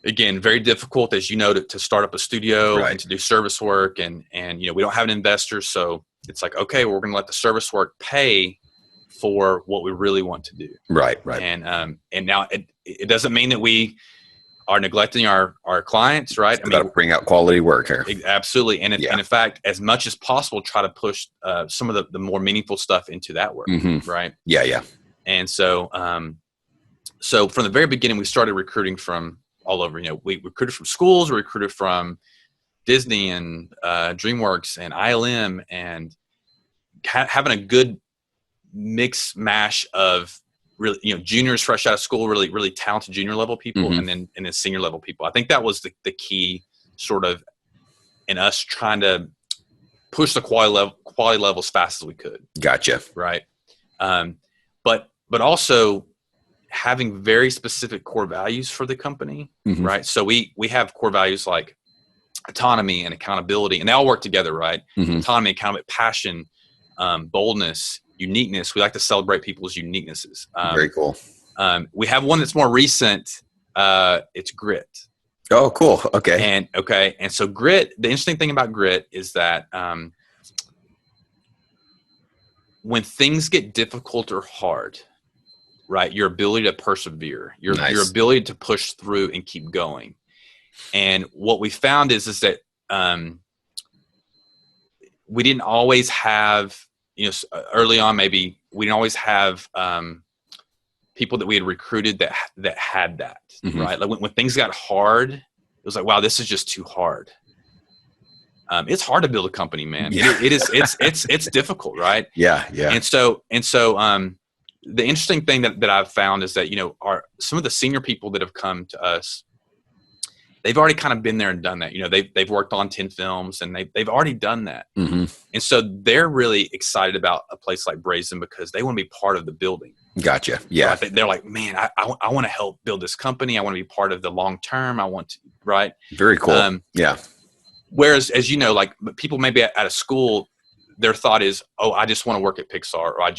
Again, very difficult, as you know, to start up a studio and to do service work. And we don't have an investor. So it's like, okay, we're going to let the service work pay for what we really want to do. Right. And now it doesn't mean that we are neglecting our clients, right? Got to bring out quality work here. Absolutely. And in fact, as much as possible, try to push some of the more meaningful stuff into that work. Right. Yeah. And so from the very beginning, we started recruiting from all over. We recruited from schools, we recruited from Disney and DreamWorks and ILM, and having a good mix mash of really, juniors fresh out of school, really talented junior level people, and then senior level people. I think that was the key sort of in us trying to push the quality level as fast as we could. Gotcha. Right. But also having very specific core values for the company. Right. So we have core values like autonomy and accountability, and they all work together, right? Autonomy, accountability, passion, boldness, uniqueness. We like to celebrate people's uniquenesses. Very cool. We have one that's more recent. It's grit. Oh, cool. Okay. And so grit, the interesting thing about grit is that when things get difficult or hard, right, your ability to persevere, your ability to push through and keep going. And what we found is that we didn't always have, early on, maybe we didn't always have people that we had recruited that had that, right? Like when things got hard, it was like, wow, this is just too hard. It's hard to build a company, man. Yeah. It's difficult, right? Yeah. And so the interesting thing that I've found is that, some of the senior people that have come to us, they've already kind of been there and done that. They've worked on 10 films and they've already done that. And so they're really excited about a place like Brazen because they want to be part of the building. Gotcha. Yeah. Right? They're like, man, I want to help build this company. I want to be part of the long term. I want to, right? Very cool. Yeah. Whereas, as like people maybe at a school, their thought is, oh, I just want to work at Pixar, or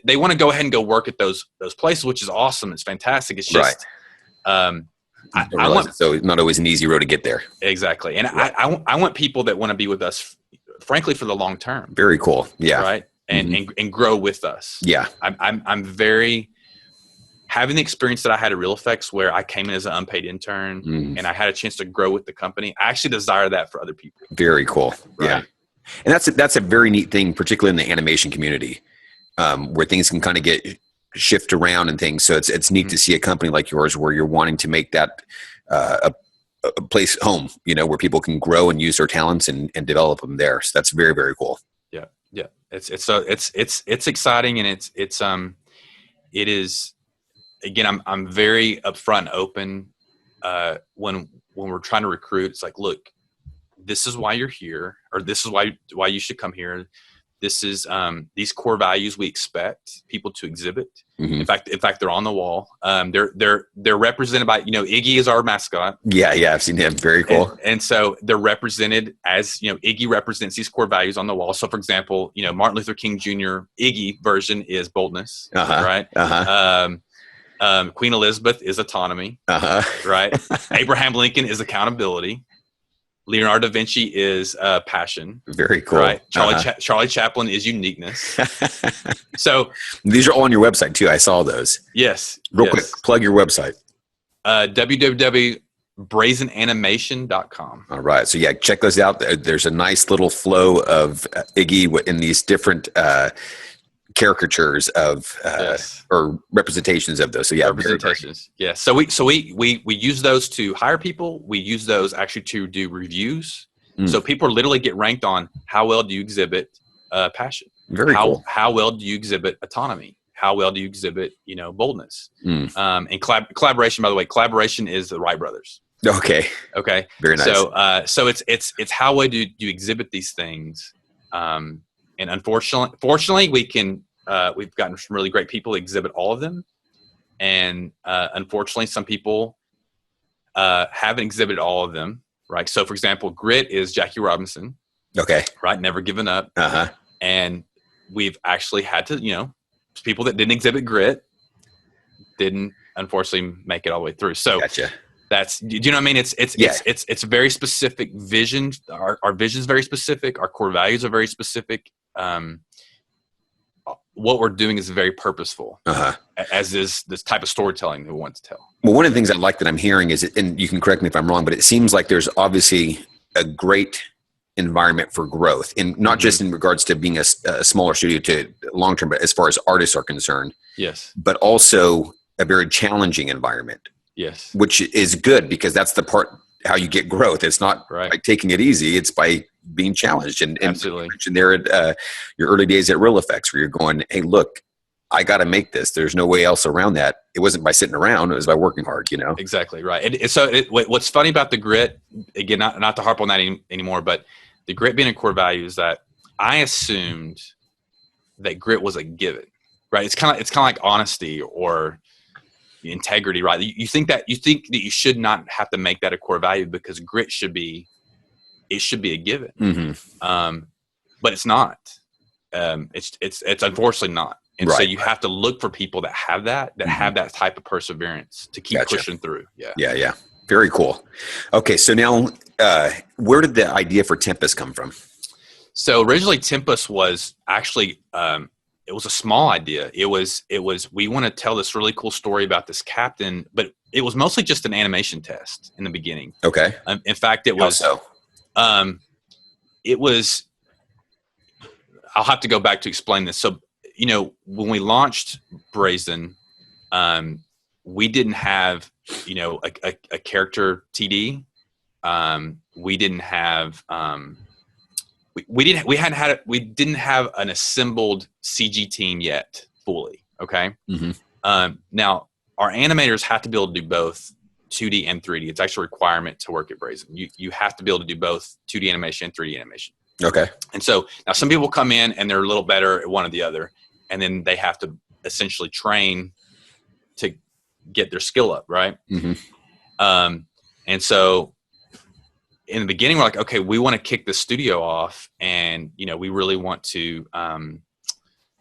they want to go ahead and go work at those places, which is awesome. It's fantastic. It's just, I want, so it's not always an easy road to get there. Exactly. And I want people that want to be with us, frankly, for the long term. Very cool. Yeah. Right. And grow with us. Yeah. I'm very, having the experience that I had at Real Effects where I came in as an unpaid intern and I had a chance to grow with the company. I actually desire that for other people. Very cool. Right? Yeah. And that's a very neat thing, particularly in the animation community, where things can kind of get shift around and things. So it's neat to see a company like yours where you're wanting to make that a place home, where people can grow and use their talents and develop them there. So that's very, very cool. Yeah. Yeah. It's exciting. And it is, again, I'm very upfront and open when we're trying to recruit. It's like, look, this is why you're here, or this is why you should come here. This is these core values we expect people to exhibit. In fact, they're on the wall. They're represented by Iggy is our mascot. Yeah, I've seen him. Very cool. And so they're represented as Iggy represents these core values on the wall. So, for example, Martin Luther King Jr. Iggy version is boldness, right? Queen Elizabeth is autonomy, right? Abraham Lincoln is accountability. Leonardo da Vinci is passion. Very cool. Right. Charlie Chaplin is uniqueness. So these are all on your website too. I saw those. Yes. Real quick, plug your website. www.brazenanimation.com. All right. So yeah, check those out. There's a nice little flow of Iggy in these different caricatures of or representations of those. So yeah, representations. Yeah. So we use those to hire people. We use those actually to do reviews. So people literally get ranked on how well do you exhibit passion. Very cool. How well do you exhibit autonomy? How well do you exhibit boldness? And collaboration. By the way, collaboration is the Wright brothers. Okay. Very nice. So it's how well do you exhibit these things. And fortunately, we've gotten some really great people to exhibit all of them. And unfortunately, some people haven't exhibited all of them, right? So, for example, grit is Jackie Robinson. Okay. Right? Never given up. And we've actually had to, people that didn't exhibit grit didn't, unfortunately, make it all the way through. So gotcha. Do you know what I mean? It's a very specific vision. Our vision is very specific. Our core values are very specific. what we're doing is very purposeful, Uh-huh. as is this type of storytelling that we want to tell. Well, one of the things I like that I'm hearing is, and you can correct me if I'm wrong, but it seems like there's obviously a great environment for growth, and not just in regards to being a smaller studio to long term, but as far as artists are concerned. Yes. But also a very challenging environment. Yes. Which is good, because that's the part how you get growth. It's not by taking it easy; it's by being challenged. And absolutely. You mentioned there at your early days at Real Effects, where you're going, "Hey, look, I got to make this. There's no way else around that." It wasn't by sitting around; it was by working hard. You know, exactly right. And so, what's funny about the grit, again, not to harp on that anymore, but the grit being a core value is that I assumed that grit was a given, right? It's kind of like honesty or integrity, right? You think that you should not have to make that a core value, because grit should be a given. But it's not. It's unfortunately not. And so you have to look for people that have that have that type of perseverance to keep pushing through. Yeah. Very cool. Okay, so now where did the idea for Tempest come from? So originally Tempest was actually it was a small idea. It was we want to tell this really cool story about this captain, but it was mostly just an animation test in the beginning. Okay. In fact, it was it was, I'll have to go back to explain this. So, when we launched Brazen, we didn't have, a character TD. We didn't have, we didn't have an assembled CG team yet fully. Okay. Now our animators have to be able to do both 2D and 3D. It's actually a requirement to work at Brazen. You have to be able to do both 2D animation and 3D animation. Okay. And so now some people come in and they're a little better at one or the other, and then they have to essentially train to get their skill up, right? And so in the beginning, we're like, okay, we want to kick the studio off, and we really want to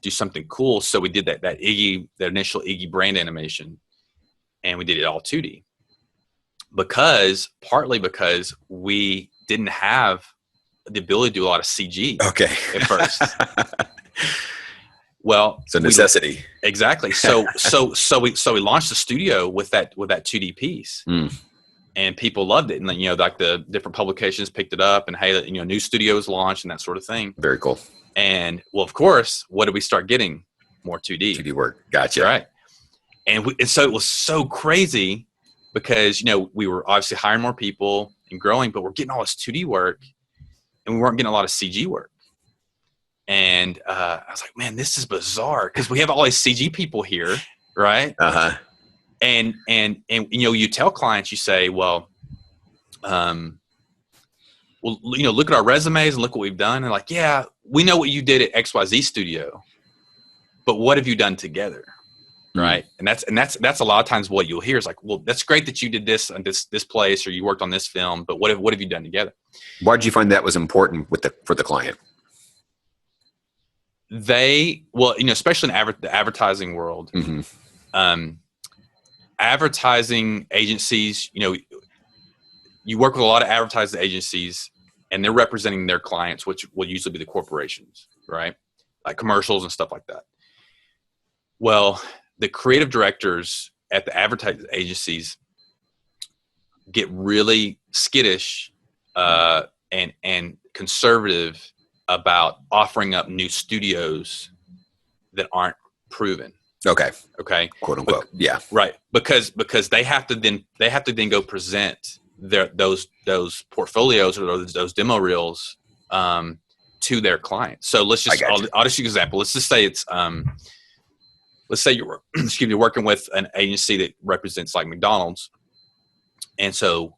do something cool. So we did that initial Iggy brand animation, and we did it all 2D. Partly because we didn't have the ability to do a lot of CG. Okay. At first. Well, it's a necessity. Exactly. So we launched the studio with that 2D piece, and people loved it. And like the different publications picked it up, and hey, new studios launched and that sort of thing. Very cool. And well, of course, what did we start getting? More 2D. 2D work. Gotcha. Right. And so it was so crazy, because we were obviously hiring more people and growing, but we're getting all this 2D work, and we weren't getting a lot of CG work. And I was like, man, this is bizarre, because we have all these CG people here, right? And you tell clients, you say, well, look at our resumes and look what we've done. And like, yeah, we know what you did at XYZ studio, but what have you done together? Right. And that's a lot of times what you'll hear is like, well, that's great that you did this on this place, or you worked on this film, but what have you done together? Why did you find that was important for the client? Especially in the advertising world, advertising agencies, you work with a lot of advertising agencies, and they're representing their clients, which will usually be the corporations, right? Like commercials and stuff like that. Well, the creative directors at the advertising agencies get really skittish and conservative about offering up new studios that aren't proven. Okay. Quote unquote. Yeah. Right. Because they have to then go present those portfolios or those demo reels to their clients. So I'll just use an example. Let's just say it's let's say you're working with an agency that represents like McDonald's, and so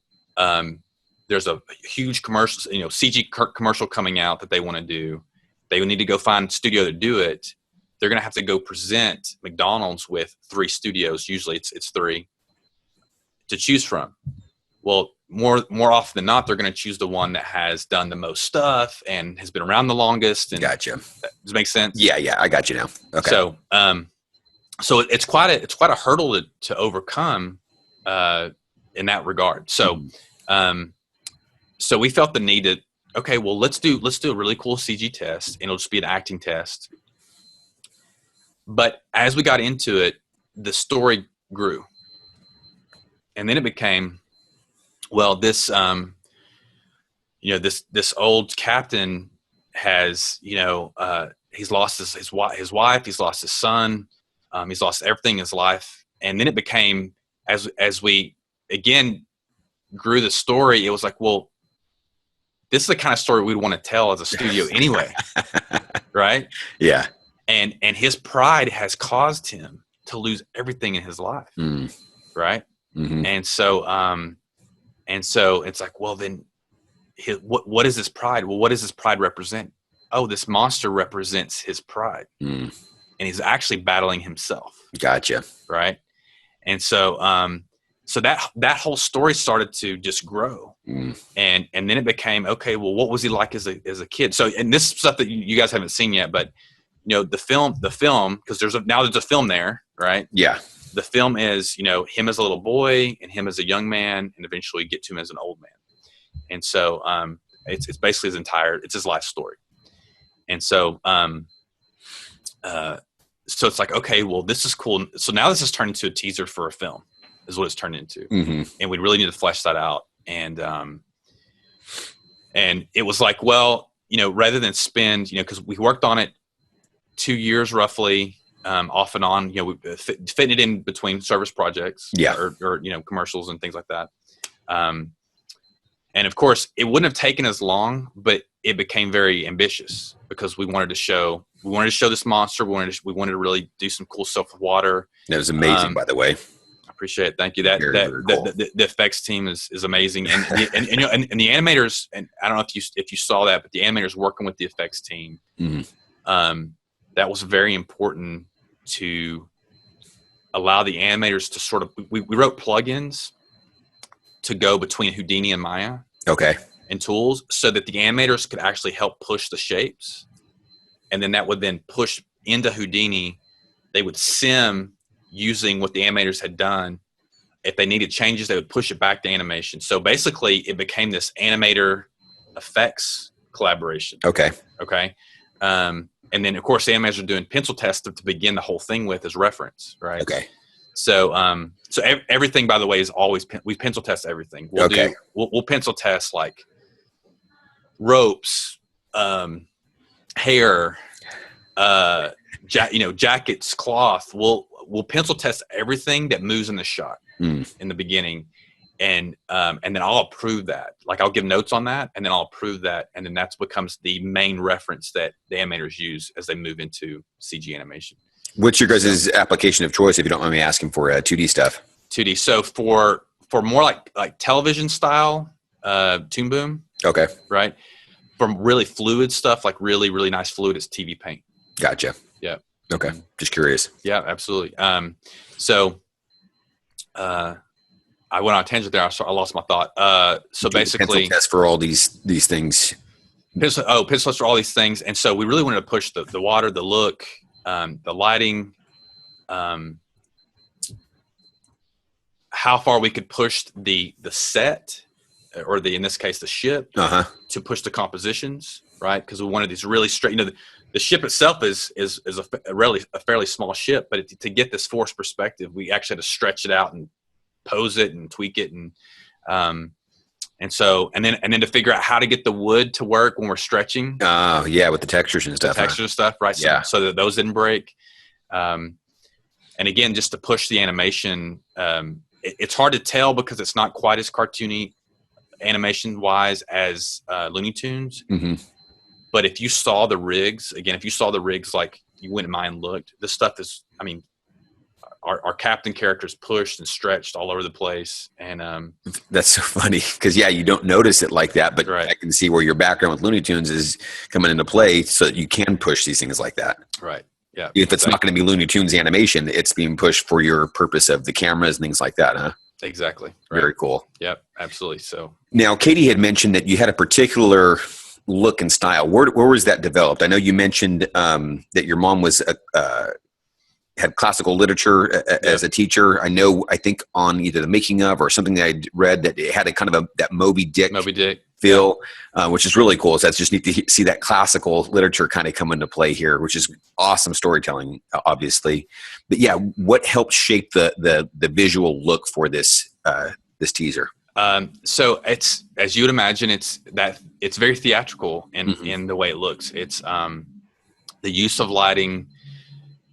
there's a huge commercial, CG commercial coming out that they want to do. They would need to go find a studio to do it. They're going to have to go present McDonald's with 3 studios. Usually it's 3 to choose from. Well, more often than not, they're going to choose the one that has done the most stuff and has been around the longest. And gotcha. Does it make sense? Yeah, I got you now. Okay. So it's quite a hurdle to overcome in that regard. So we felt the need to okay, well, let's do a really cool CG test, and it'll just be an acting test. But as we got into it, the story grew, and then it became, well, this this old captain has he's lost his wife, he's lost his son, he's lost everything in his life, and then it became, as we again grew the story, it was like, well, this is the kind of story we'd want to tell as a studio anyway. Right? Yeah. And his pride has caused him to lose everything in his life. Right? Mm-hmm. And so it's like, well, then what is his pride? Well, what does his pride represent? Oh, this monster represents his pride. And he's actually battling himself. Gotcha. Right? And so so that whole story started to just grow. And then it became, okay, well, what was he like as a kid? So, and this stuff that you guys haven't seen yet, but the film, because there's a film there, right? Yeah. The film is, him as a little boy and him as a young man, and eventually get to him as an old man. And so it's basically it's his life story. And so so it's like, okay, well, this is cool. So now this has turned into a teaser for a film, is what it's turned into. And we really need to flesh that out. And it was like, well, rather than spend, because we worked on it 2 years roughly, off and on, we fitting it in between service projects, or commercials and things like that. And of course, it wouldn't have taken as long, but it became very ambitious because we wanted to show this monster. We wanted to really do some cool stuff with water. That was amazing, by the way. I appreciate it. Thank you. Very cool. The effects team is amazing, and the animators. And I don't know if you saw that, but the animators working with the effects team. That was very important to allow the animators to sort of. We wrote plugins to go between Houdini and Maya. Okay. And tools so that the animators could actually help push the shapes. And then that would then push into Houdini. They would sim using what the animators had done. If they needed changes, they would push it back to animation. So basically it became this animator effects collaboration. Okay. Okay. And then of course the animators are doing pencil tests to begin the whole thing with as reference. Right. Okay. So, everything, by the way, is always, we pencil test everything. We'll pencil test like ropes, hair, jackets, cloth. We'll pencil test everything that moves in the shot in the beginning. And then I'll approve that. Like I'll give notes on that, and then I'll approve that. And then that becomes the main reference that the animators use as they move into CG animation. What's your guys' application of choice, if you don't mind me asking, for 2D stuff? 2D. So for more like television style, Toon Boom. Okay. Right. For really fluid stuff, like really, really nice fluid, it's TV Paint. Gotcha. Yeah. Okay. Just curious. Yeah, absolutely. So I went on a tangent there. I lost my thought. So basically, pencil test for all these things. Pencil test for all these things, and so we really wanted to push the water, the look. The lighting, how far we could push the set, or in this case the ship, to push the compositions, right? Because we wanted these really straight. The ship itself is a fairly small ship, but to get this forced perspective, we actually had to stretch it out and pose it and tweak it, and then to figure out how to get the wood to work when we're stretching. Oh, yeah, with the textures and stuff. Stuff, right? So that those didn't break. And again, just to push the animation, it's hard to tell because it's not quite as cartoony animation-wise as Looney Tunes. But if you saw the rigs, like you went in mine and looked, this stuff is, our captain characters pushed and stretched all over the place. And that's so funny because you don't notice it like that, but I can see where your background with Looney Tunes is coming into play so that you can push these things like that. Right. Yeah. If it's not going to be Looney Tunes animation, it's being pushed for your purpose of the cameras and things like that, huh? Exactly. Right. Very cool. Yep. Absolutely. So now Katie had mentioned that you had a particular look and style. Where was that developed? I know you mentioned that your mom was had classical literature as a teacher. I think on either the making of or something that I read that it had a kind of that Moby Dick feel, which is really cool. So that's just neat to see that classical literature kind of come into play here, which is awesome storytelling, obviously. But yeah, what helped shape the visual look for this teaser? So it's, as you would imagine, it's very theatrical in the way it looks. It's the use of lighting.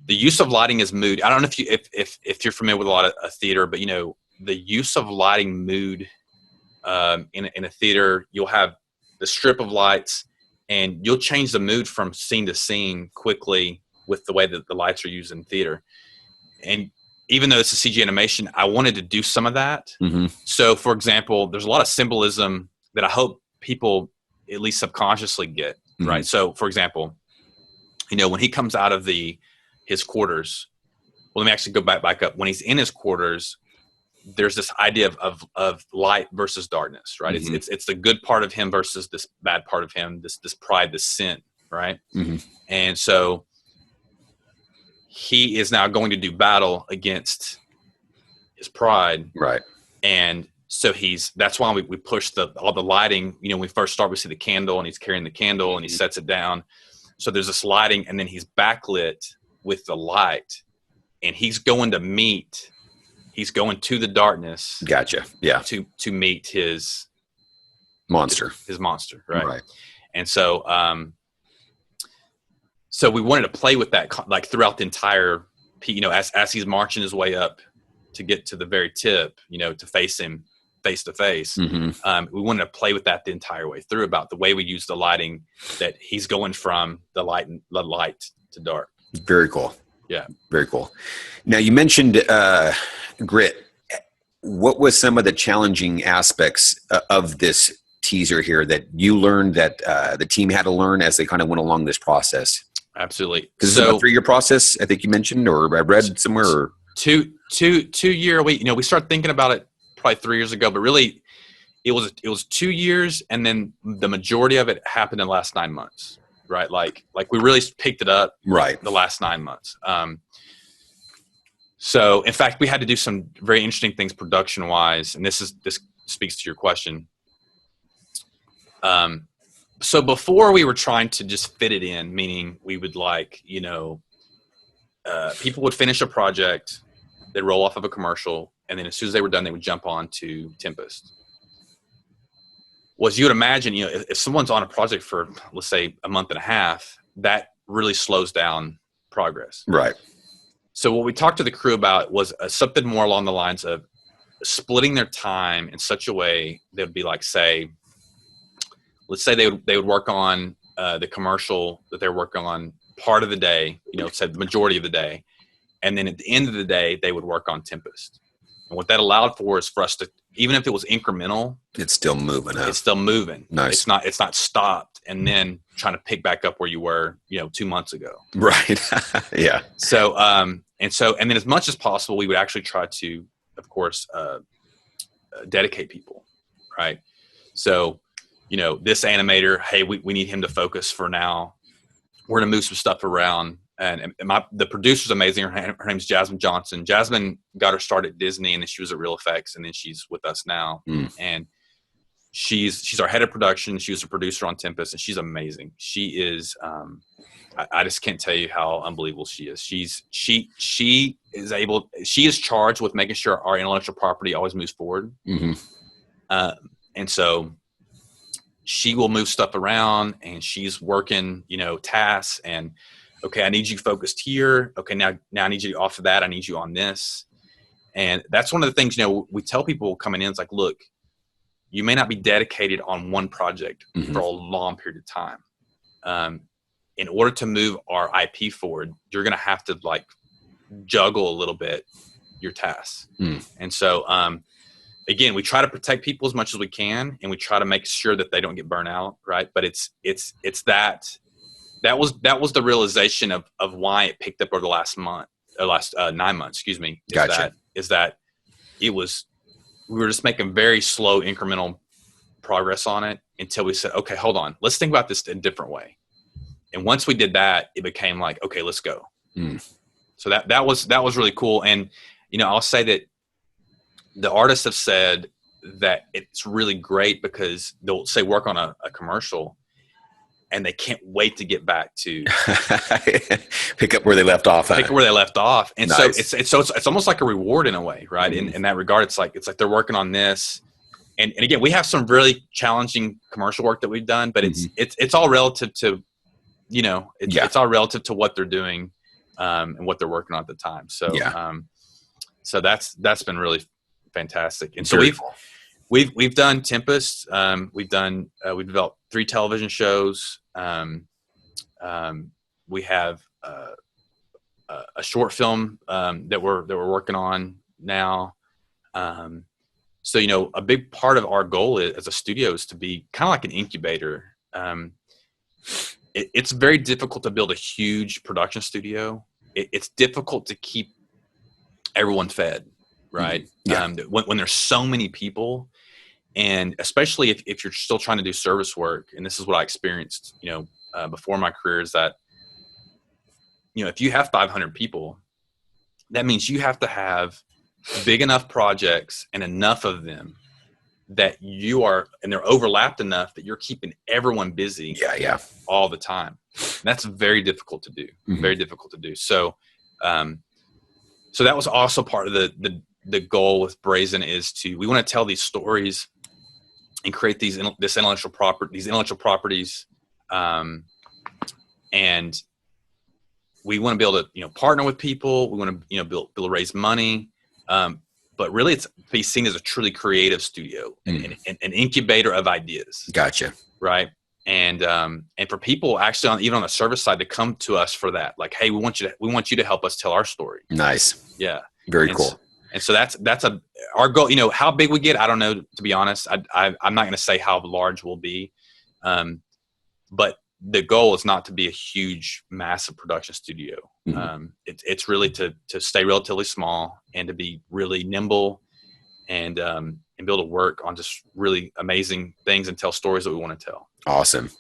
The use of lighting is mood. I don't know if you're familiar with a lot of theater, but the use of lighting mood in a theater, you'll have the strip of lights, and you'll change the mood from scene to scene quickly with the way that the lights are used in theater. And even though it's a CG animation, I wanted to do some of that. So, for example, there's a lot of symbolism that I hope people at least subconsciously get, right? So, for example, when he comes out of his quarters, well, let me actually go back up. When he's in his quarters, there's this idea of light versus darkness, right? It's the good part of him versus this bad part of him, this pride, this sin, right? And so he is now going to do battle against his pride, right? And so that's why we push all the lighting. When we first start, we see the candle, and he's carrying the candle, and he sets it down. So there's this lighting, and then he's backlit with the light, and he's going to the darkness. Gotcha. Yeah. To meet his monster. His monster, right? And so so we wanted to play with that, like throughout the entire, as he's marching his way up to get to the very tip, to face him face to face. We wanted to play with that the entire way through, about the way we use the lighting, that he's going from the light to dark. Very cool. Yeah. Very cool. Now, you mentioned grit. What was some of the challenging aspects of this teaser here that you learned that the team had to learn as they kind of went along this process? Absolutely. Because it's a 3-year process, I think you mentioned, or I read somewhere. Or 2 year. We started thinking about it probably 3 years ago, but really it was 2 years, and then the majority of it happened in the last 9 months, right? Like we really picked it up the last 9 months. So in fact, we had to do some very interesting things production wise, and this speaks to your question. So before, we were trying to just fit it in, meaning we would people would finish a project, they'd roll off of a commercial, and then as soon as they were done, they would jump on to Tempest. You would imagine, if someone's on a project for, let's say, a month and a half, that really slows down progress. Right. So what we talked to the crew about was something more along the lines of splitting their time in such a way that would be like, let's say they would work on the commercial that they're working on part of the day, say the majority of the day. And then at the end of the day, they would work on Tempest. And what that allowed for is for us to, even if it was incremental, it's still moving. It's still moving. Nice. It's not stopped and then trying to pick back up where you were, 2 months ago. Right. Yeah. So, and then as much as possible, we would actually try to, of course, dedicate people. Right. So, this animator, hey, we need him to focus for now. We're going to move some stuff around. And the producer's amazing. Her name's Jasmine Johnson. Jasmine got her start at Disney, and then she was at Real Effects, and then she's with us now. And she's our head of production. She was a producer on Tempest, and she's amazing. She is. I just can't tell you how unbelievable she is. She is charged with making sure our intellectual property always moves forward. And so she will move stuff around, and she's working, tasks, and okay, I need you focused here. Okay, now I need you off of that. I need you on this. And that's one of the things, we tell people coming in, it's like, look, you may not be dedicated on one project for a long period of time. In order to move our IP forward, you're going to have to juggle a little bit your tasks. And so, again, we try to protect people as much as we can, and we try to make sure that they don't get burnt out. Right. But that was the realization of why it picked up over the last 9 months, excuse me. Gotcha. Is that we were just making very slow incremental progress on it until we said, okay, hold on, let's think about this in a different way. And once we did that, it became like, okay, let's go. So that was really cool. And, I'll say that the artists have said that it's really great because they'll say work on a commercial and they can't wait to get back to pick up where they left off. Pick up where they left off. And Nice. so it's almost like a reward in a way, right? Mm-hmm. In that regard, it's like they're working on this. And again, we have some really challenging commercial work that we've done, but it's all relative to, it's all relative to what they're doing and what they're working on at the time. So, so that's been really fantastic. And so we've done Tempest. We've developed 3 television shows. We have a short film that we're working on now. So a big part of our goal as a studio is to be kind of like an incubator. It's very difficult to build a huge production studio. It's difficult to keep everyone fed, right? When there's so many people, and especially if you're still trying to do service work, and this is what I experienced, before my career, is that, if you have 500 people, that means you have to have big enough projects and enough of them that and they're overlapped enough that you're keeping everyone busy all the time. And that's very difficult to do. Very difficult to do. So, so that was also part of the goal with Brazen, is we want to tell these stories and create these intellectual properties. And we want to be able to, partner with people. We want to, be able to raise money. But really it's be seen as a truly creative studio, an incubator of ideas. Gotcha. Right. And for people actually even on the service side to come to us for that, like, hey, we want you to help us tell our story. Nice. Yeah. Very cool. And so that's our goal. How big we get, I don't know, to be honest. I'm not going to say how large we'll be. But the goal is not to be a huge, massive production studio. It's really to stay relatively small and to be really nimble and be able to work on just really amazing things and tell stories that we want to tell. Awesome.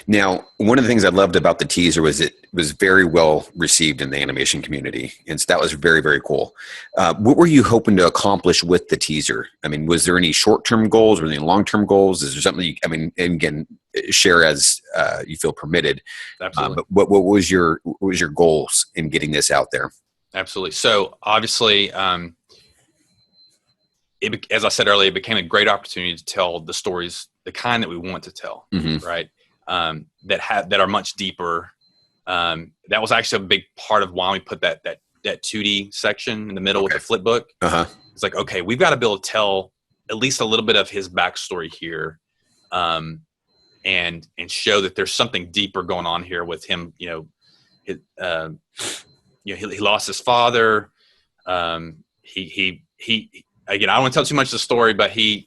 Now, one of the things I loved about the teaser was it was very well received in the animation community. And so that was very, very cool. What were you hoping to accomplish with the teaser? I mean, was there any short-term goals or any long-term goals? Is there something and again, share as you feel permitted. Absolutely. But what was your goals in getting this out there? Absolutely. So obviously, as I said earlier, it became a great opportunity to tell the stories, the kind that we want to tell, right? That are much deeper. That was actually a big part of why we put that 2D section in the middle with the flip book. It's like, okay, we've got to be able to tell at least a little bit of his backstory here, and show that there's something deeper going on here with him. He lost his father. He again, I don't want to tell too much of the story, but he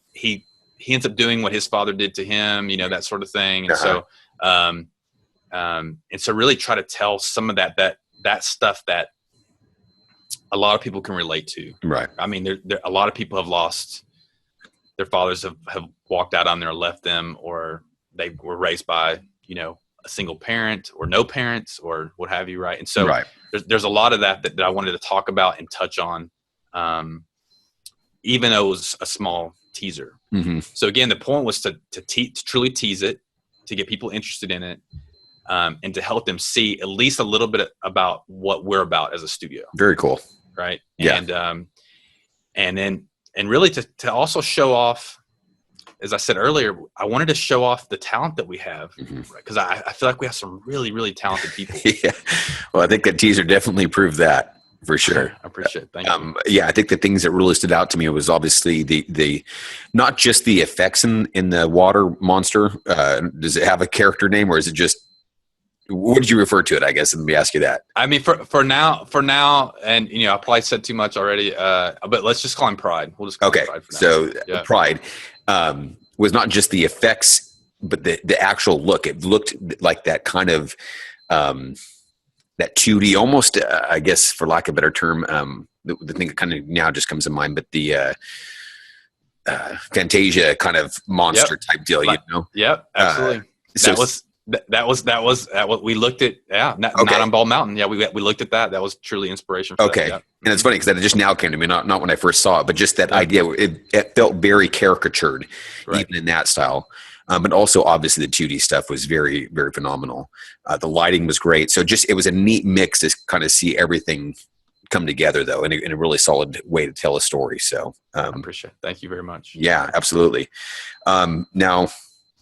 ends up doing what his father did to him, that sort of thing. And so really try to tell some of that stuff that a lot of people can relate to. Right. I mean, there a lot of people have lost their fathers, have walked out on them or left them, or they were raised by, a single parent or no parents or what have you. Right. And so there's a lot of that I wanted to talk about and touch on, even though it was a small teaser. So again, the point was to truly tease it, to get people interested in it, and to help them see at least a little bit about what we're about as a studio. Very cool. Right. Yeah. And really to also show off, as I said earlier, I wanted to show off the talent that we have, because I feel like we have some really, really talented people. Yeah. Well, I think that teaser definitely proved that. For sure. I appreciate it. Thank you. Yeah, I think the things that really stood out to me was obviously the not just the effects in the water monster. Does it have a character name, or is it just, what did you refer to it? I guess, let me ask you that. I mean, for now, and I probably said too much already, but let's just call him Pride. We'll just call him Pride for now. So Pride was not just the effects, but the actual look. It looked like that kind of that 2D, almost, I guess, for lack of a better term, the thing that kind of now just comes to mind, but the Fantasia kind of monster type deal, Yep, absolutely. That was we looked at. Yeah, not on Bald Mountain. Yeah, we looked at that. That was truly inspiration for that. Yeah. And it's funny because that just now came to me, not when I first saw it, but just that idea. It felt very caricatured, even in that style. But also, obviously, the 2D stuff was very, very phenomenal. The lighting was great. So it was a neat mix to kind of see everything come together, though, in a really solid way to tell a story. So I appreciate it. Thank you very much. Yeah, absolutely. Now,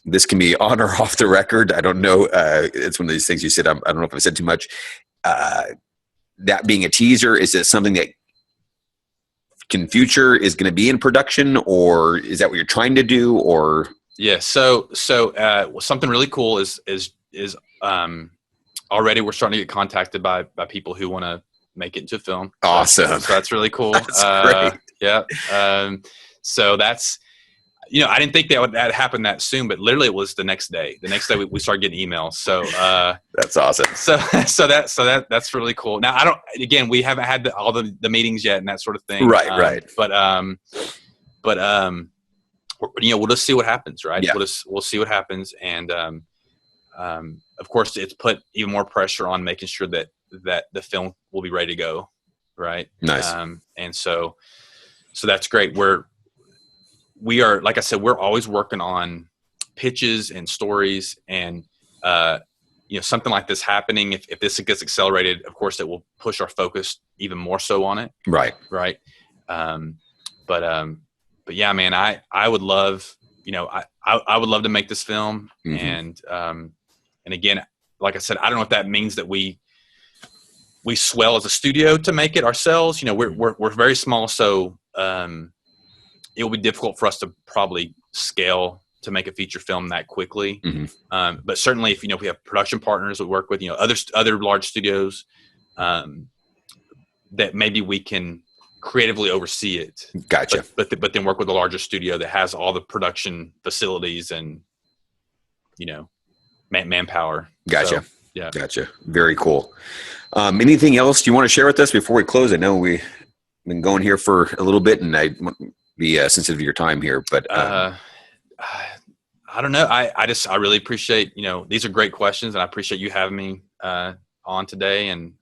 this can be on or off the record. I don't know. It's one of these things you said. I don't know if I've said too much. That being a teaser, is it something that future is going to be in production, or is that what you're trying to do, or? Yeah. So something really cool is already we're starting to get contacted by people who want to make it into a film. Awesome. So that's really cool. That's great. Yeah. So that's, I didn't think that would happen that soon, but literally it was the next day. The next day we started getting emails. So that's awesome. So that's really cool. Now we haven't had all the meetings yet and that sort of thing. Right. But we'll just see what happens, right? Yeah. We'll see what happens, and of course, it's put even more pressure on making sure that the film will be ready to go, right? Nice. And so that's great. We are, like I said, we're always working on pitches and stories, and something like this happening. If this gets accelerated, of course, it will push our focus even more so on it. Right. But yeah, man, I would love, I would love to make this film. Mm-hmm. And again, like I said, I don't know if that means that we swell as a studio to make it ourselves. We're very small. So, it will be difficult for us to probably scale to make a feature film that quickly. Mm-hmm. But certainly if we have production partners we work with, other large studios, that maybe we can creatively oversee it. Gotcha. But then work with a larger studio that has all the production facilities and, manpower. Gotcha. So, yeah. Gotcha. Very cool. Anything else you want to share with us before we close? I know we've been going here for a little bit, and I want to be sensitive to your time here, but I don't know. I really appreciate, these are great questions, and I appreciate you having me on today. And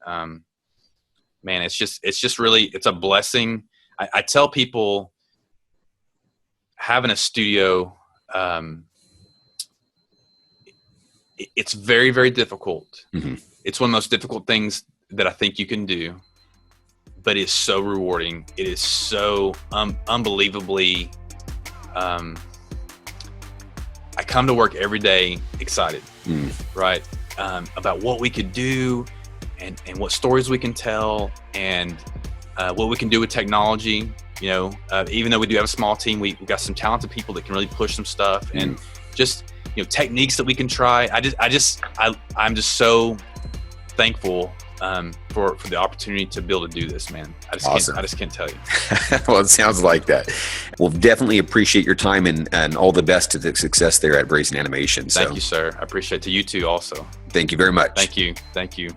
man, it's just really, it's a blessing. I tell people having a studio, it's very, very difficult. Mm-hmm. It's one of the most difficult things that I think you can do, but it's so rewarding. It is so unbelievably, I come to work every day excited, right? About what we could do and what stories we can tell and what we can do with technology. Even though we do have a small team, we got some talented people that can really push some stuff and just, techniques that we can try. I'm just so thankful for the opportunity to be able to do this, man. Awesome. I just can't tell you. Well, it sounds like that. We'll definitely appreciate your time and all the best to the success there at Brazen Animation. Thank you, sir. I appreciate it. To you too also. Thank you very much. Thank you.